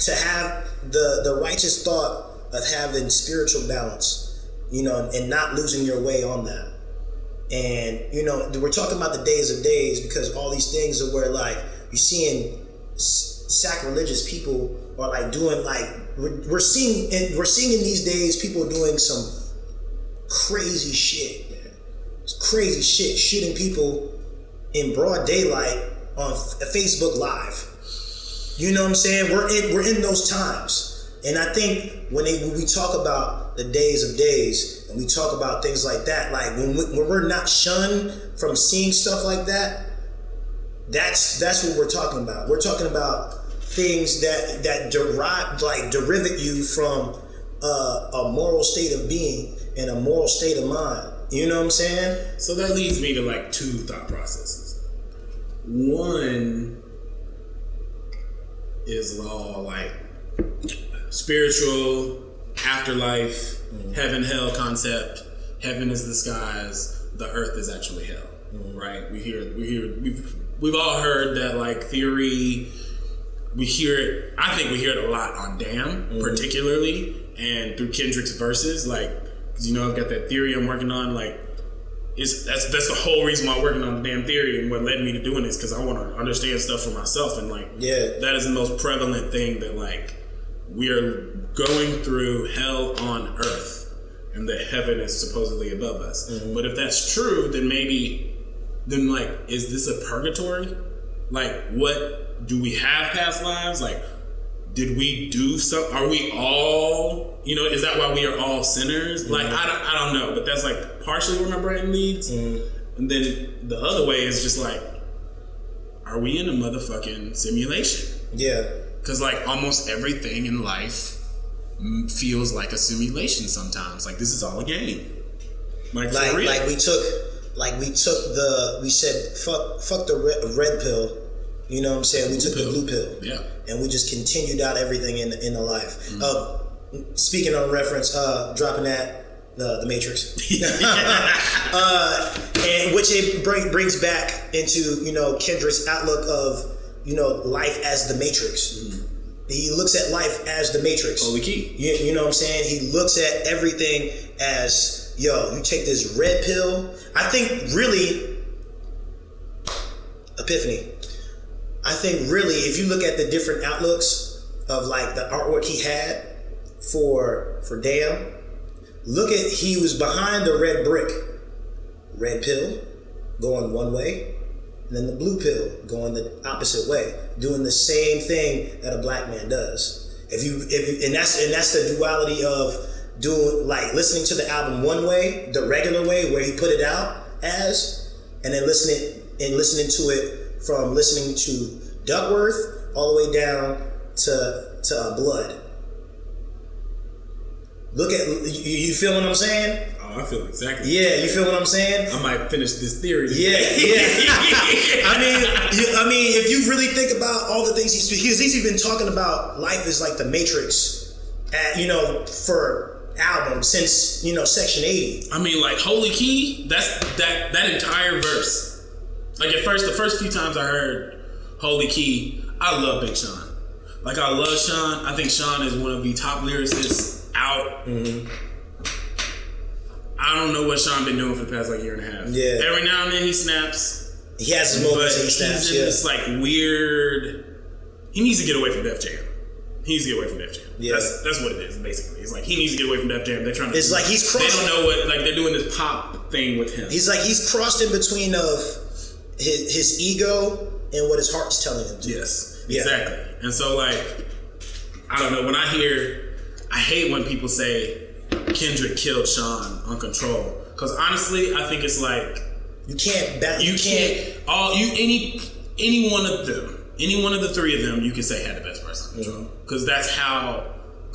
To have the righteous thought of having spiritual balance, you know, and not losing your way on that. And, you know, we're talking about the days of days because all these things are where, like, you're seeing sacrilegious people are like doing, like, we're seeing in these days people doing some crazy shit, man. Crazy shit, shooting people in broad daylight on Facebook Live. You know what I'm saying? We're in those times, and I think when we talk about the days of days and we talk about things like that, like when we're not shunned from seeing stuff like that, that's what we're talking about. We're talking about things that derive you from a moral state of being and a moral state of mind. You know what I'm saying? So that leads me to like two thought processes. One is all like spiritual, afterlife, heaven, hell concept. Heaven is the skies, the earth is actually hell, right? We've all heard that like theory. We hear it. I think we hear it a lot on Damn, particularly, and through Kendrick's verses, like, because you know I've got that theory I'm working on, like. That's the whole reason why I'm working on the damn theory and what led me to doing this, because I want to understand stuff for myself, and like that is the most prevalent thing, that like we are going through hell on earth and that heaven is supposedly above us. But if that's true, then like is this a purgatory? Like what do we have past lives? Like did we do something? Are we all, you know, is that why we are all sinners? Like, I don't know, but that's like partially where my brain leads. And then the other way is just like, are we in a motherfucking simulation? Yeah. Because like almost everything in life feels like a simulation sometimes. Like this is all a game. Like for real. We said fuck the red pill. You know what I'm saying? We took the blue pill. Yeah. And we just continued out everything in the life. Speaking of reference, dropping that, the Matrix. And which it brings back into, you know, Kendrick's outlook of, you know, life as the Matrix. He looks at life as the Matrix. Holy key. You know what I'm saying? He looks at everything as, yo, you take this red pill. I think really, epiphany. I think really, if you look at the different outlooks of like the artwork he had for Damn, look at, he was behind the red brick, red pill going one way, and then the blue pill going the opposite way, doing the same thing that a black man does. And that's the duality of doing, like, listening to the album one way, the regular way where he put it out as, and then listening to it from listening to Duckworth all the way down to Blood. Look at, you feel what I'm saying? Oh, I feel exactly. Yeah, you feel what I'm saying? I might finish this theory. Yeah. I mean, if you really think about all the things he's been talking about, life is like the Matrix, you know, for albums since, you know, Section 80. I mean, like, Holy Key, that entire verse. Like, at first, the first few times I heard Holy Key, I love Big Sean. Like, I love Sean. I think Sean is one of the top lyricists out. I don't know what Sean been doing for the past, like, year and a half. Yeah. Every now and then he snaps. He has his moments and he snaps, he's in this, like, weird... He needs to get away from Def Jam. He needs to get away from Def Jam. Yeah. That's what it is, basically. It's like, he needs to get away from Def Jam. They're trying to... It's like he's crossed... They don't know what... Like, they're doing this pop thing with him. He's like, he's crossed in between of his ego and what his heart's telling him to. Yes, exactly. And so, like, I don't know, when I hate when people say Kendrick killed Sean on Control, because honestly, I think it's like any one of the three of them, you can say had the best verse on Control, because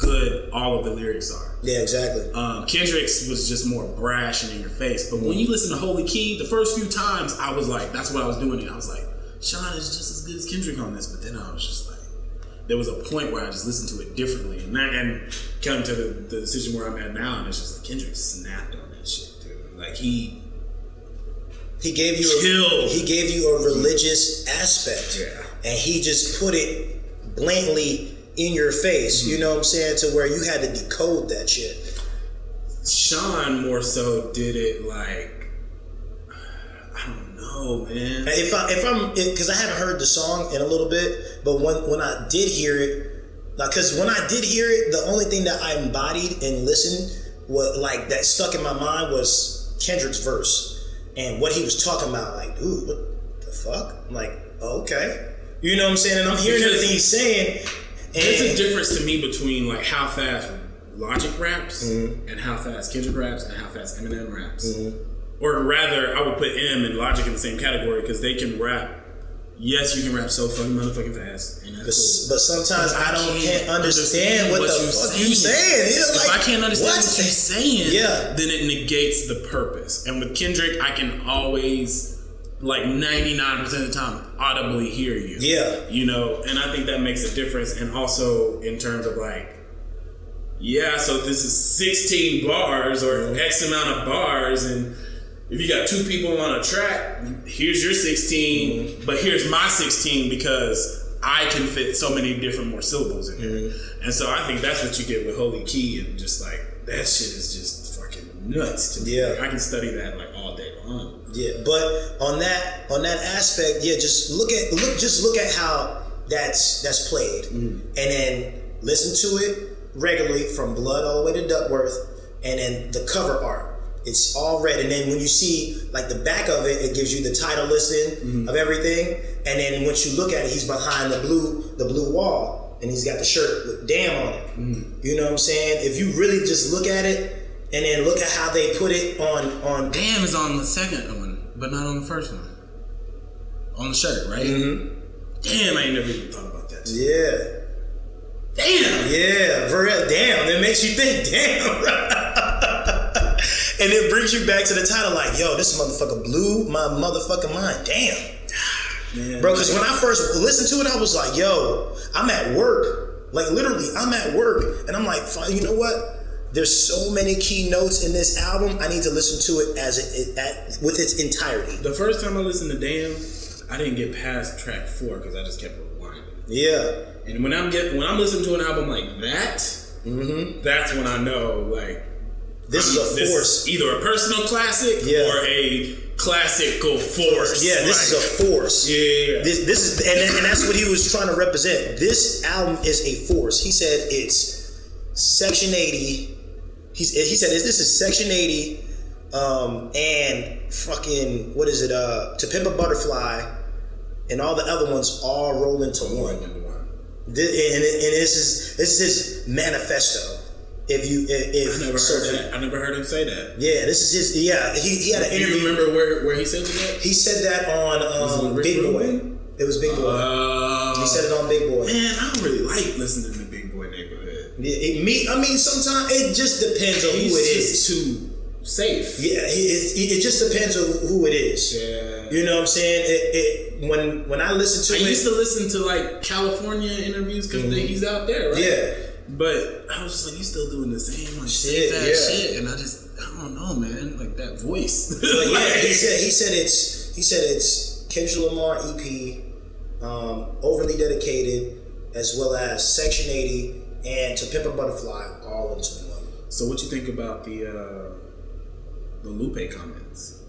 good all of the lyrics are. Yeah, exactly. Kendrick's was just more brash and in your face. But when you listen to Holy Key, the first few times I was like, that's what I was doing. I was like, Sean is just as good as Kendrick on this. But then I was just like, there was a point where I just listened to it differently. And coming to the decision where I'm at now, and it's just like, Kendrick snapped on that shit, dude. Like, he gave you a religious aspect. Yeah. And he just put it blatantly in your face, you know what I'm saying, to where you had to decode that shit. Sean more so did it like, I don't know, man. Because I haven't heard the song in a little bit, but when I did hear it, because when I did hear it, the only thing that I embodied and listened, what like that stuck in my mind was Kendrick's verse and what he was talking about. Like, dude, what the fuck? I'm like, oh, okay, you know what I'm saying? And I'm hearing everything he's saying. And there's a difference to me between like how fast Logic raps and how fast Kendrick raps and how fast Eminem raps. Or rather, I would put M and Logic in the same category because they can rap. Yes, you can rap so fucking motherfucking fast. And that's but sometimes I can't understand what the fuck you saying. Yeah, like, if I can't understand what you're saying, yeah, then it negates the purpose. And with Kendrick, I can always, like 99% of the time, audibly hear you. Yeah. You know, and I think that makes a difference. And also in terms of like, yeah, so this is 16 bars or X amount of bars, and if you got two people on a track, here's your 16, but here's my 16 because I can fit so many different more syllables in here. And so I think that's what you get with Holy Key, and just like, that shit is just fucking nuts to me. Yeah. Like, I can study that like all day long. Yeah, but on that aspect, yeah, just look at how that's played, and then listen to it regularly from Blood all the way to Duckworth, and then the cover art. It's all red, and then when you see like the back of it, it gives you the title listing of everything. And then once you look at it, he's behind the blue wall, and he's got the shirt with "Damn" on it. You know what I'm saying? If you really just look at it, and then look at how they put it on. "Damn" is on the second one, but not on the first one. On the shirt, right? Damn, I ain't never even thought about that. Yeah. Damn. Yeah, for real. Damn. That makes you think. Damn. And it brings you back to the title, like, yo, this motherfucker blew my motherfucking mind. Damn. Man, bro, because when I first listened to it, I was like, yo, I'm at work. Like, literally, I'm at work. And I'm like, you know what? There's so many key notes in this album. I need to listen to it with its entirety. The first time I listened to Damn, I didn't get past track 4 because I just kept rewinding. Yeah. And when I'm listening to an album like that, that's when I know, like, this is a force. Either a personal classic or a classical force. Yeah, this is a force. Yeah. This is, and that's what he was trying to represent. This album is a force. He said it's Section 80. He said this is Section 80, and fucking what is it? To Pimp a Butterfly, and all the other ones all roll into one. And this is his manifesto. I never heard him say that. Yeah, this is his. Yeah, he had an interview. Do you remember where he said that? He said that on Big Boy. It was Big Boy. He said it on Big Boy. Man, I don't really like listening to Big Boy Neighborhood. I mean, sometimes it just depends on who it is. Too safe. Yeah, it just depends on who it is. Yeah. You know what I'm saying? When I listen to it, I used to listen to like California interviews because he's out there, right? Yeah. But I was just like, you still doing the same like shit, and I don't know, man, like that voice. But yeah, he said it's Kendrick Lamar EP, Overly Dedicated, as well as Section 80 and To Pimp a Butterfly, all into one. So what you think about the Lupe comments?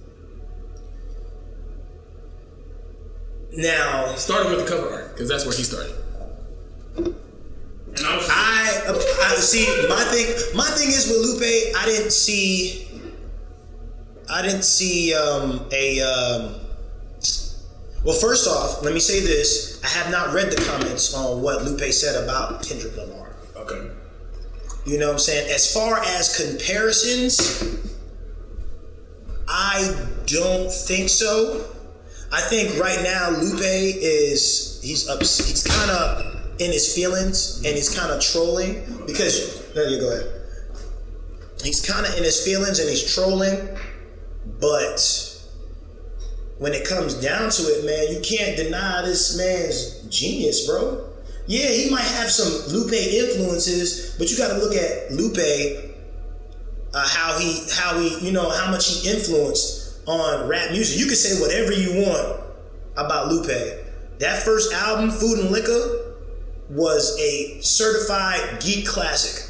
Now, starting with the cover art, because that's where he started. And I see. My thing is with Lupe, I didn't see well, first off, let me say this. I have not read the comments on what Lupe said about Kendrick Lamar. Okay. You know what I'm saying? As far as comparisons, I don't think so. I think right now Lupe he's kind of in his feelings and he's kind of trolling because no, you go ahead. He's kind of in his feelings and he's trolling, but when it comes down to it, man, you can't deny this man's genius, bro. Yeah, he might have some Lupe influences, but you got to look at Lupe, how he, how much he influenced on rap music. You can say whatever you want about Lupe. That first album, Food and Liquor, was a certified geek classic.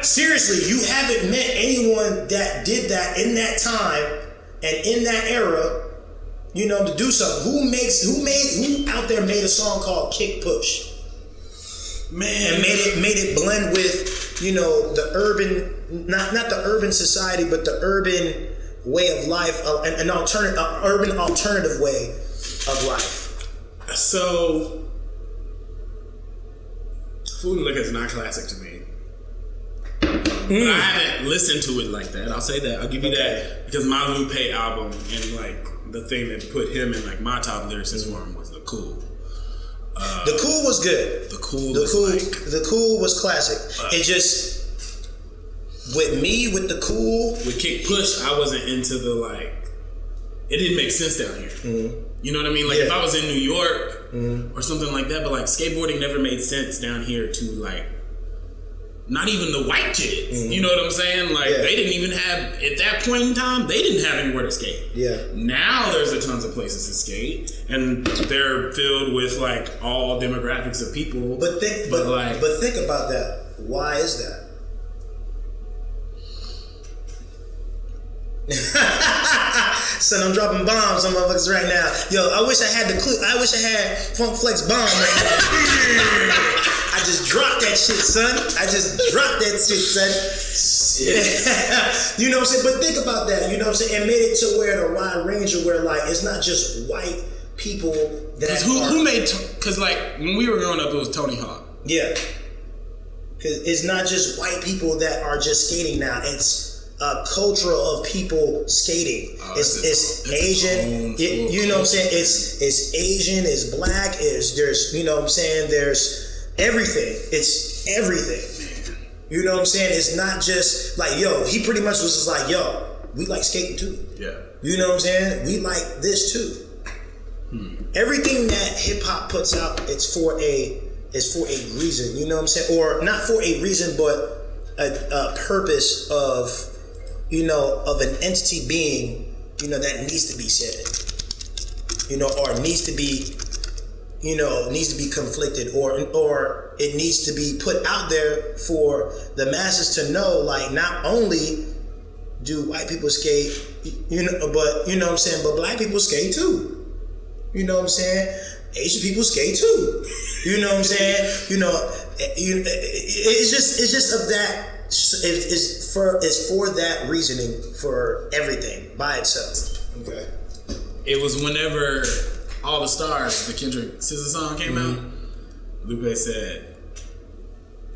Seriously, you haven't met anyone that did that in that time and in that era, to do something. Who out there made a song called Kick Push? Man, and made it blend with, the urban, not the urban society, but the urban way of life, an urban alternative way of life. So, Food and Liquor is not classic to me. But I haven't listened to it like that. I'll say that. I'll give you that because my Lupe album and like the thing that put him in like my top lyricist for him was The Cool. The Cool was good. The Cool was classic. It just with The Cool with Kick Push, I wasn't into the like. It didn't make sense down here. Mm-hmm. You know what I mean? Like if I was in New York or something like that, but like skateboarding never made sense down here to like. Not even the white kids. Mm-hmm. You know what I'm saying? Like they didn't even have at that point in time. They didn't have anywhere to skate. Yeah. Now there's a tons of places to skate, and they're filled with like all demographics of people. But think about that. Why is that? Son, I'm dropping bombs on motherfuckers right now. Yo, I wish I had the clue. I wish I had Funk Flex bomb right now. I just dropped that shit, son. You know what I'm saying? But think about that. You know what I'm saying? And made it to where the wide range of where like it's not just white people that who made because like when we were growing up it was Tony Hawk. Yeah. Because it's not just white people that are just skating now. It's a culture of people skating. It's Asian. You know what I'm saying? It's Asian. It's black. There's you know what I'm saying? There's everything. It's everything. You know what I'm saying? It's not just like he pretty much was just like we like skating too. Yeah. You know what I'm saying? We like this too. Everything that hip hop puts out, it's for a reason. You know what I'm saying? Or not for a reason, but a purpose of an entity being, that needs to be said, or needs to be, needs to be conflicted, or it needs to be put out there for the masses to know, like, not only do white people skate, but, you know what I'm saying, but black people skate too. You know what I'm saying? Asian people skate too. You know what I'm saying? It's just of that. It's for that reasoning for everything by itself. Okay. It was whenever All the Stars, the Kendrick SZA song came out. Lupe said,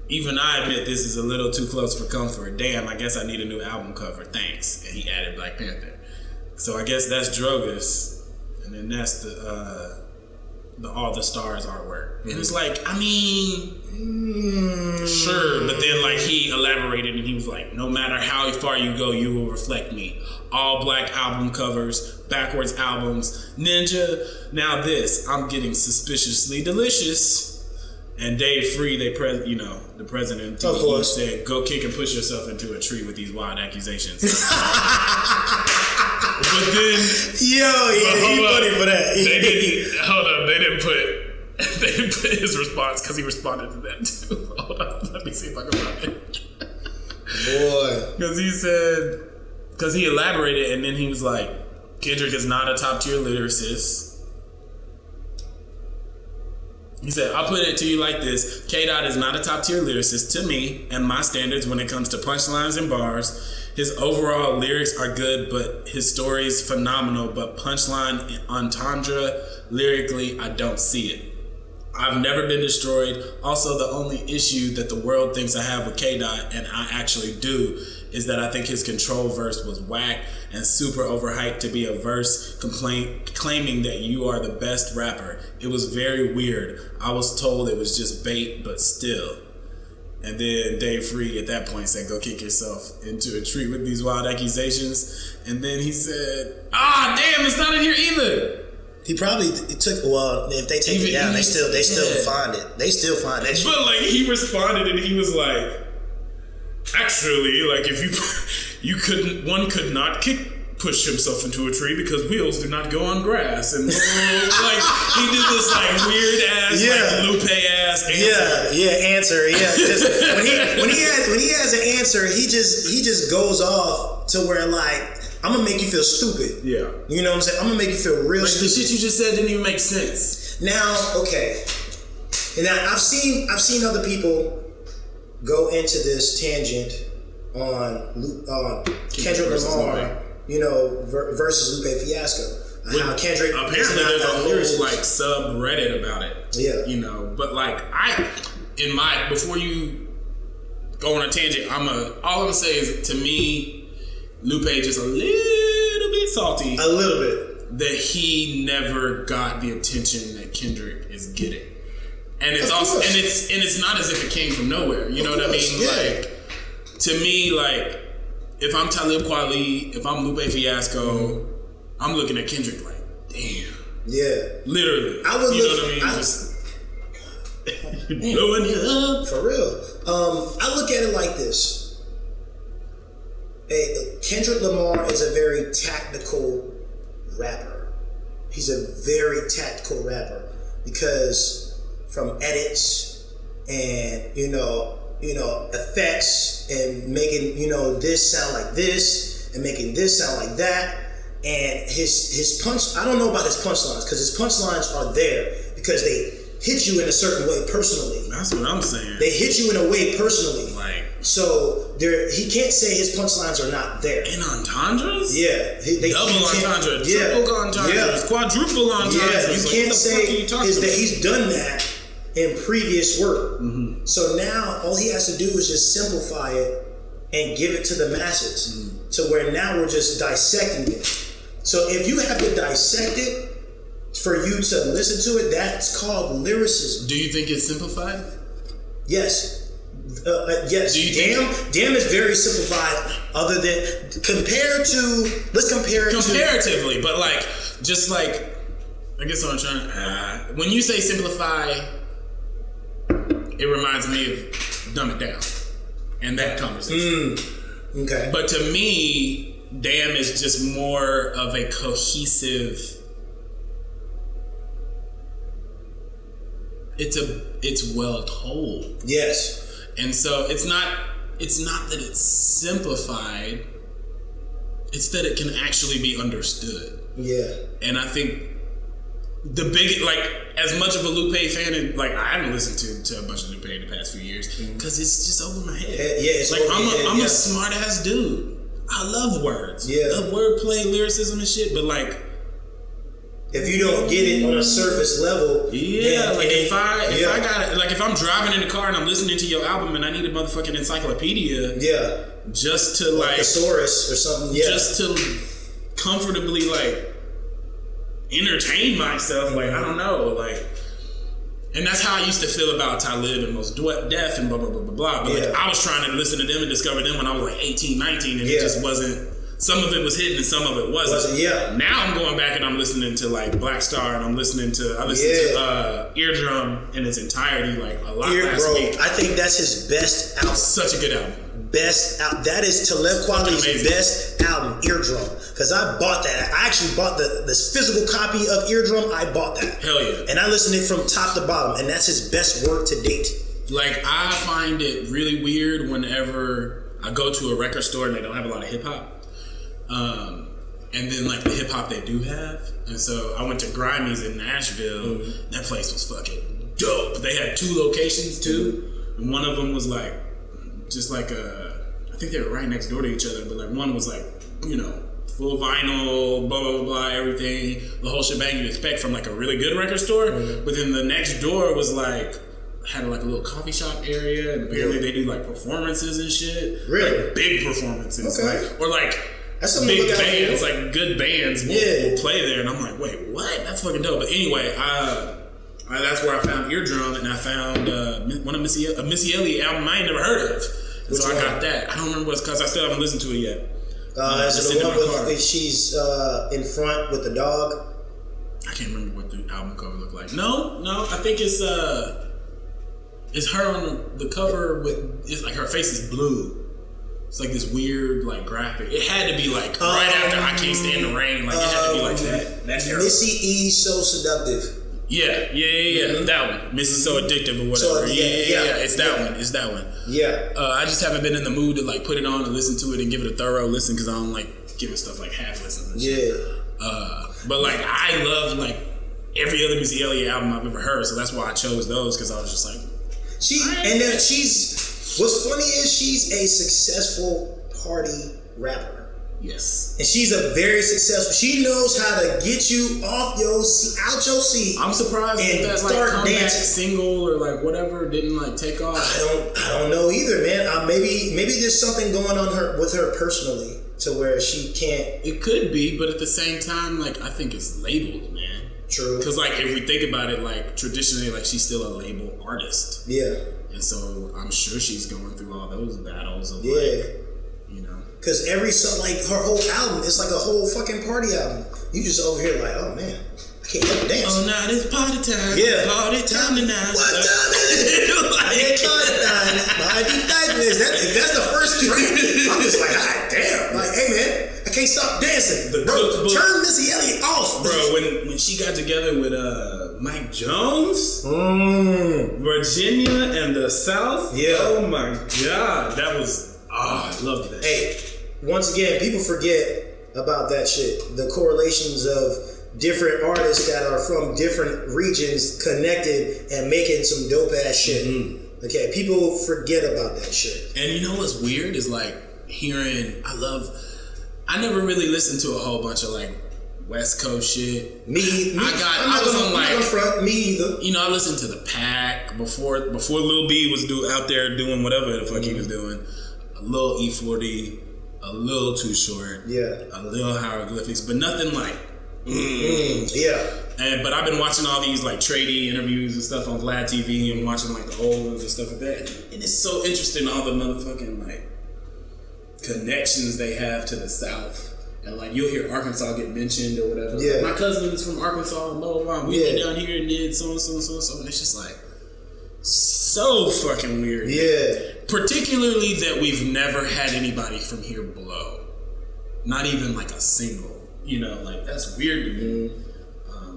"Even I admit this is a little too close for comfort. Damn, I guess I need a new album cover. Thanks." And he added Black Panther. So I guess that's Drogas, and then that's the All the Stars artwork. And it's like, I mean, sure, but then like he elaborated and he was like, no matter how far you go, you will reflect me. All black album covers, backwards albums, Ninja. Now this, I'm getting suspiciously delicious. And Dave Free, the president of TV said, go kick and push yourself into a tree with these wild accusations. But then, he funny for that. They didn't put his response because he responded to that too. Hold on, let me see if I can find it. Boy, because he elaborated and then he was like, Kendrick is not a top tier lyricist. He said, I'll put it to you like this. K-Dot is not a top tier lyricist to me and my standards when it comes to punchlines and bars. His overall lyrics are good, but his story is phenomenal. But punchline, entendre, lyrically, I don't see it. I've never been destroyed. Also, the only issue that the world thinks I have with K-Dot, and I actually do, is that I think his Control verse was whack and super overhyped to be a verse claiming that you are the best rapper. It was very weird. I was told it was just bait, but still. And then Dave Free at that point said, go kick yourself into a tree with these wild accusations. And then he said, damn, it's not in here either. He probably took, well, if they take it down, they still find it. They still find that shit. But like, he responded and he was like, actually, like, if one could not push himself into a tree because wheels do not go on grass, and like he did this like weird ass, like Lupe ass answer. Just, when he has an answer, he just goes off to where like, I'm gonna make you feel stupid. Yeah, you know what I'm saying? I'm gonna make you feel real stupid. The shit you just said didn't even make sense. Now, okay, and now I've seen other people go into this tangent on Kendrick Lamar, you know, versus Lupe Fiasco. How Kendrick apparently there's a whole like subreddit about it. Yeah, you know, but like before you go on a tangent, all I'm gonna say is, to me, Lupe just a little bit salty. A little bit. That he never got the attention that Kendrick is getting. And it's also, and it's not as if it came from nowhere. You know what I mean? Yeah. Like, to me, like, if I'm Talib Kweli, if I'm Lupe Fiasco, I'm looking at Kendrick like, damn. Yeah. Literally. You know what I mean? Just blowing you up. For real. I look at it like this. Kendrick Lamar is a very tactical rapper. He's a very tactical rapper because from edits and, you know, effects and making, you know, this sound like this and making this sound like that. And his punch, I don't know about his punchlines, because his punchlines are there because they hit you in a certain way personally. That's what I'm saying. They hit you in a way personally. Like, so he can't say his punchlines are not there. In entendres? Yeah. Double entendre, triple entendres, quadruple entendres. Yeah, you can't like, say is that he's done that in previous work. Mm-hmm. So now all he has to do is just simplify it and give it to the masses. Mm-hmm. To where now we're just dissecting it. So if you have to dissect it for you to listen to it, that's called lyricism. Do you think it's simplified? Yes. Yes. Damn is very simplified. Other than comparatively, but like, just like, I guess what I'm trying to. When you say simplify, it reminds me of Dumb It Down and that conversation. Okay. But to me, Damn is just more of a cohesive. It's well told. Yes. And so it's not that it's simplified. It's that it can actually be understood. Yeah. And I think the big, like, as much of a Lupe fan, and like I haven't listened to a bunch of Lupe in the past few years because it's just over my head. Yeah, it's like I'm a smart ass dude. I love words. Yeah. I love wordplay, lyricism, and shit. But like, if you don't get it on a surface level, if I'm driving in the car and I'm listening to your album and I need a motherfucking encyclopedia, just to like thesaurus or something, just to comfortably like entertain myself, like I don't know, like. And that's how I used to feel about Talib and Mos Def and blah, blah, blah, blah, blah. But like, I was trying to listen to them and discover them when I was like 18, 19, and it just wasn't, some of it was hidden and some of it wasn't. Now I'm going back and I'm listening to like Black Star and I listened to Eardrum in its entirety, like a lot last week. I think that's his best album. Such a good album. That is Talib Kweli's best album, Eardrum. Because I bought that. I actually bought this physical copy of Eardrum. I bought that. Hell yeah. And I listened to it from top to bottom. And that's his best work to date. Like, I find it really weird whenever I go to a record store and they don't have a lot of hip hop. And then like the hip hop they do have. And so I went to Grimey's in Nashville. Mm-hmm. That place was fucking dope. They had 2 locations too. And one of them was like, just like I think they were right next door to each other, but like one was like, you know, full vinyl, blah, blah, blah, blah, everything, the whole shebang you'd expect from like a really good record store. Mm-hmm. But then the next door was like had like a little coffee shop area, and apparently they do like performances and shit. Really? Like big performances. Okay. Like, or like that's big bands, like good bands will play there. And I'm like, wait, what? That's fucking dope. But anyway, that's where I found Eardrum, and I found one of Missy Elliot album I ain't never heard of. And so I got that. I don't remember what's because I still haven't listened to it yet. Is it the one with she's in front with the dog? I can't remember what the album cover looked like. No, I think it's her on the cover with, it's like her face is blue. It's like this weird like graphic. It had to be like right after I Can't Stand the Rain. Like it had to be like that. Missy E So Seductive. Yeah. Mm-hmm. That one. Missy So Addictive or whatever. Yeah. It's that one. Yeah. I just haven't been in the mood to like put it on and listen to it and give it a thorough listen because I don't like giving stuff like half listens. Yeah. But like I love like every other Missy Elliot album I've ever heard, so that's why I chose those because I was just like, what's funny is she's a successful party rapper. Yes. And she's a very successful. She knows how to get you off your seat, out your seat. I'm surprised that that like comeback single or like whatever didn't like take off. I don't know either, man. Maybe there's something going on with her personally to where she can't. It could be, but at the same time, like I think it's labeled, man. True. Because like if we think about it, like traditionally, like she's still a label artist. Yeah. And so I'm sure she's going through all those battles of like, you know. Because every song, like her whole album, it's like a whole fucking party album. You just over here like, oh man, I can't help dance. Oh, now it's party time. Yeah. Party time tonight. What time is it? Like, party time. If that's the first track, I'm just like, ah, damn. Like, hey man, I can't stop dancing. Bro, turn Missy Elliot off. Bro, when she got together with Mike Jones, Virginia and the South, oh my God, that was, I loved that. Hey, once again, people forget about that shit. The correlations of different artists that are from different regions connected and making some dope ass shit. Mm-hmm. Okay, people forget about that shit. And you know what's weird is like hearing, I never really listened to a whole bunch of like West Coast shit. Me either. You know, I listened to the Pack before Lil B was out there doing whatever the fuck he was doing. A little E40, a little Too Short, a little Hieroglyphics, but nothing like. But I've been watching all these like tradie interviews and stuff on Vlad TV and watching like the old ones and stuff like that. And it's so interesting all the motherfucking like connections they have to the South. And like you'll hear Arkansas get mentioned or whatever. Yeah. Like, my cousin's from Arkansas and blah blah blah. We went down here and did so and so and so and so. And it's just like so fucking weird. Yeah. Particularly that we've never had anybody from here blow. Not even like a single. You know, like that's weird to me.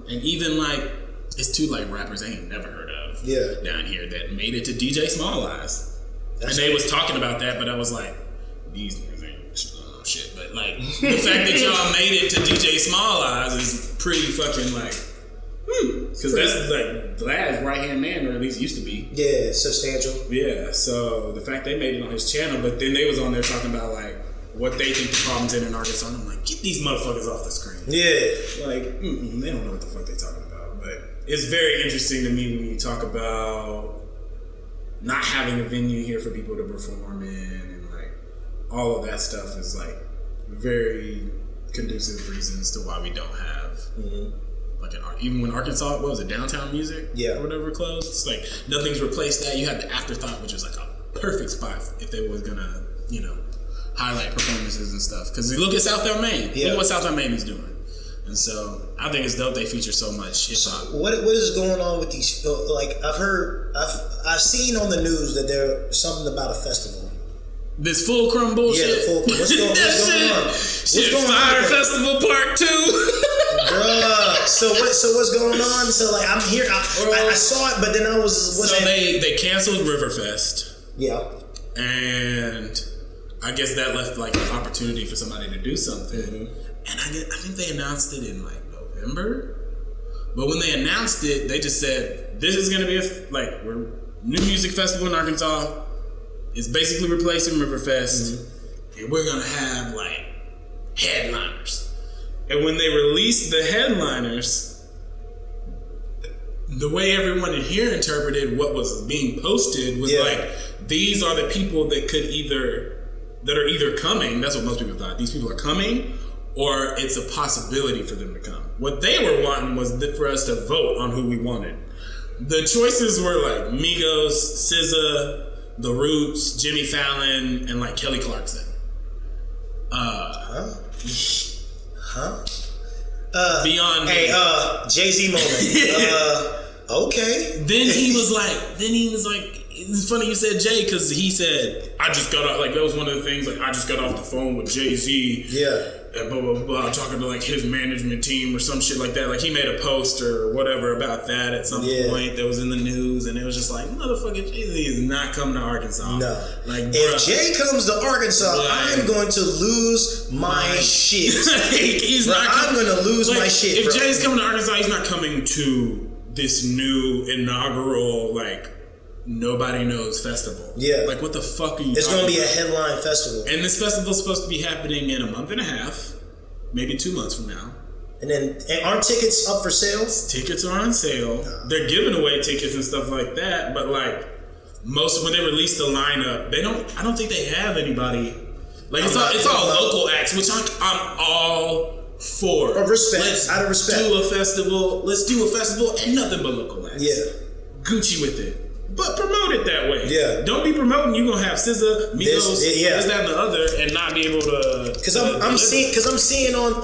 And even like it's two like rappers I ain't never heard of down here that made it to DJ Small Eyes. And they was talking about that, but I was like, these niggas ain't shit. But like the fact that y'all made it to DJ Small Eyes is pretty fucking like because that's like Vlad's right hand man, or at least used to be. Yeah, substantial. Yeah, so the fact they made it on his channel, but then they was on there talking about like what they think the problem's in Arkansas. And I'm like, get these motherfuckers off the screen. Yeah. Like, they don't know what the fuck they're talking about. But it's very interesting to me when you talk about not having a venue here for people to perform in, and like all of that stuff is like very conducive reasons to why we don't have like even when Arkansas, what was it, Downtown Music? Or whatever closed. It's like nothing's replaced that. You had the Afterthought, which was like a perfect spot if they was gonna, you know, highlight performances and stuff. Because you look at South El Maine. Look at what South El Maine is doing. And so I think it's dope they feature so much hip hop. What is going on with these? Like I've seen on the news that there's something about a festival. This Fulcrum bullshit. Yeah, the Fulcrum. What's going on? What's going Fire on Festival Part 2. Bruh. So what's going on? So like I'm here. I saw it, but then I was. They canceled Riverfest. Yeah. And I guess that left like an opportunity for somebody to do something. And I think they announced it in like November. But when they announced it, they just said, this is going to be we're new music festival in Arkansas. It's basically replacing Riverfest. And we're going to have like headliners. And when they released the headliners, the way everyone in here interpreted what was being posted was like, these are the people that are either coming. That's what most people thought. These people are coming, or it's a possibility for them to come. What they were wanting was for us to vote on who we wanted. The choices were like Migos, SZA, The Roots, Jimmy Fallon, and like Kelly Clarkson. Beyond Jay-Z moment. Okay. Then he was like, it's funny you said Jay, because he said, I just got off, like that was one of the things, like I just got off the phone with Jay-Z. Yeah. And blah, blah, blah, talking to like his management team or some shit like that. Like he made a post or whatever about that at some point that was in the news, and it was just like, motherfucking Jay-Z is not coming to Arkansas. No. Like, if Jay comes to Arkansas, I'm going to lose my shit. I'm going to lose my shit, If Jay's coming to Arkansas, he's not coming to this new inaugural, like, nobody knows festival. Yeah. Like, what the fuck are you It's going to be a headline festival. And this festival's supposed to be happening in a month and a half, maybe 2 months from now. And aren't tickets up for sales? Tickets are on sale. No. They're giving away tickets and stuff like that, but like when they release the lineup, I don't think they have anybody. Like it's all local acts, which I'm all for. Out of respect. Let's do a festival and nothing but local acts. Yeah. Gucci with it. But promote it that way. Yeah. Don't be promoting. You're gonna have SZA, Migos, this, that, and the other, and not be able to. I'm seeing I'm seeing on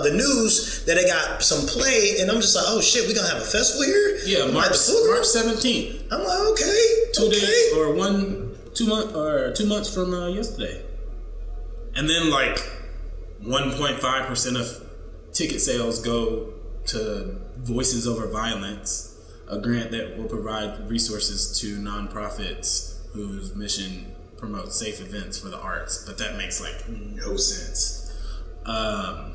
the news that they got some play, and I'm just like, oh shit, we gonna have a festival here? Yeah, March 17th. I'm like, okay, 2 months from yesterday, and then like 1.5% of ticket sales go to Voices Over Violence, a grant that will provide resources to nonprofits whose mission promotes safe events for the arts. But that makes like no sense. But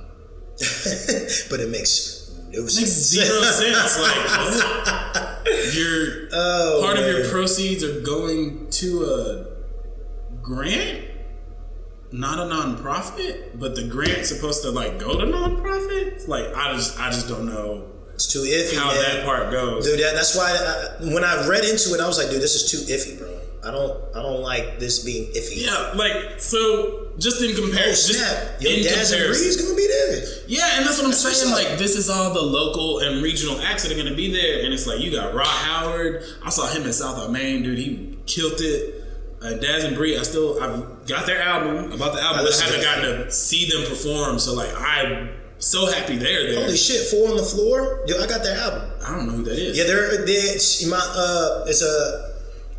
it makes no sense. Makes zero sense. Like, part of your proceeds are going to a grant, not a nonprofit. But the grant's supposed to like go to nonprofits. Like I just don't know. It's too iffy, how that part goes, dude. That's why when I read into it, I was like, dude, this is too iffy, bro. I don't like this being iffy. Yeah, like so. Just in comparison, Your Daz and Bree's gonna be there. Yeah, and that's what I'm saying. Like, this is all the local and regional acts that are gonna be there, and it's like you got Raw Howard. I saw him in South of Maine, dude. He killed it. Daz and Bree, I've got their album. I bought the album. I haven't gotten to see them perform, so like I'm so happy they're there. Holy shit, 4 on the Floor? Yo, I got their album. I don't know who that is. Yeah,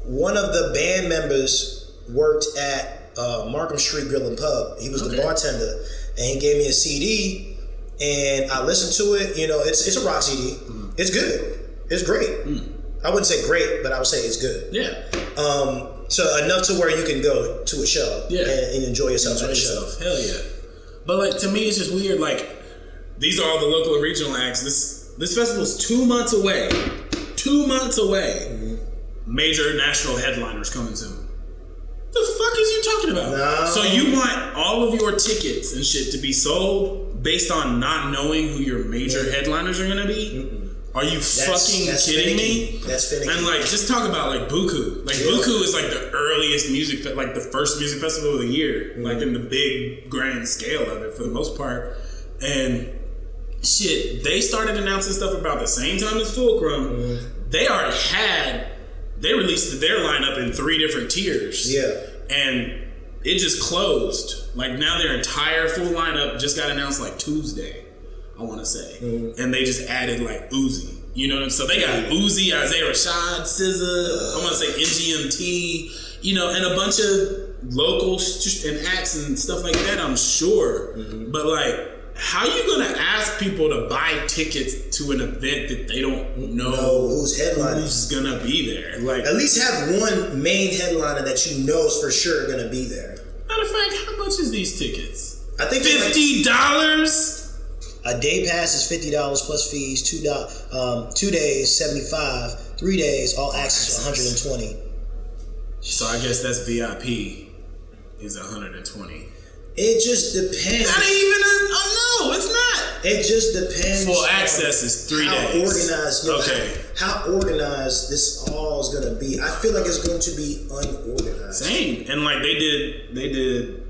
one of the band members worked at Markham Street Grill and Pub. He was the bartender, and he gave me a CD, and I listened to it. You know, it's a rock CD. It's good. It's great. I wouldn't say great, but I would say it's good. Yeah. So enough to where you can go to a show and enjoy yourself at a show. Hell yeah. But like to me, it's just weird. Like these are all the local and regional acts. This festival is 2 months away. 2 months away. Major national headliners coming soon. The fuck is you talking about? No. So you want all of your tickets and shit to be sold based on not knowing who your major headliners are gonna be? Are you fucking kidding me? That's finicky. And like, just talk about like Buku. Like Buku is like the earliest music, like the first music festival of the year, like in the big grand scale of it for the most part. And shit, they started announcing stuff about the same time as Fulcrum. They released their lineup in 3 different tiers. Yeah. And it just closed. Like now their entire full lineup just got announced like Tuesday, I want to say. And they just added like Uzi. You know what I'm saying? So they got Uzi, Isaiah Rashad, SZA, I want to say NGMT, you know, and a bunch of locals and acts and stuff like that, I'm sure. But like, how are you going to ask people to buy tickets to an event that they don't know who's headlining? Who's going to be there? Like, at least have one main headliner that you know is for sure going to be there. Matter of fact, how much is these tickets? I think $50? A day pass is $50 plus fees. 2 days, $75. 3 days, all access $120. So I guess that's VIP is $120. It just depends. Not even no, it's not. It just depends. Full access is 3 days. How organized? Okay. How organized this all is gonna be? I feel like it's going to be unorganized. Same, and like they did.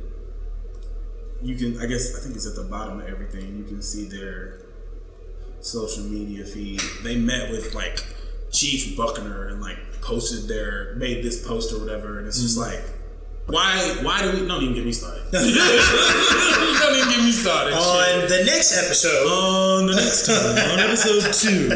You can, I think it's at the bottom of everything. You can see their social media feed. They met with like Chief Buckner and like made this post or whatever, and it's just like. Why do we... Don't even get me started. Don't even get me started. On the next episode. On the next time. On episode 2.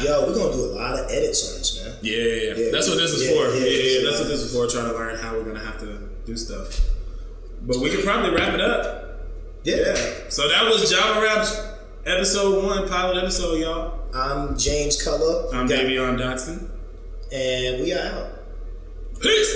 Yo, we're going to do a lot of edits on this, man. Yeah. That's what this is for. Yeah. That's what this is for. Trying to learn how we're going to have to do stuff. But we could probably wrap it up. Yeah. So that was Java Raps episode 1, pilot episode, y'all. I'm James Culla. I'm Davion Dotson. And we are out. Peace.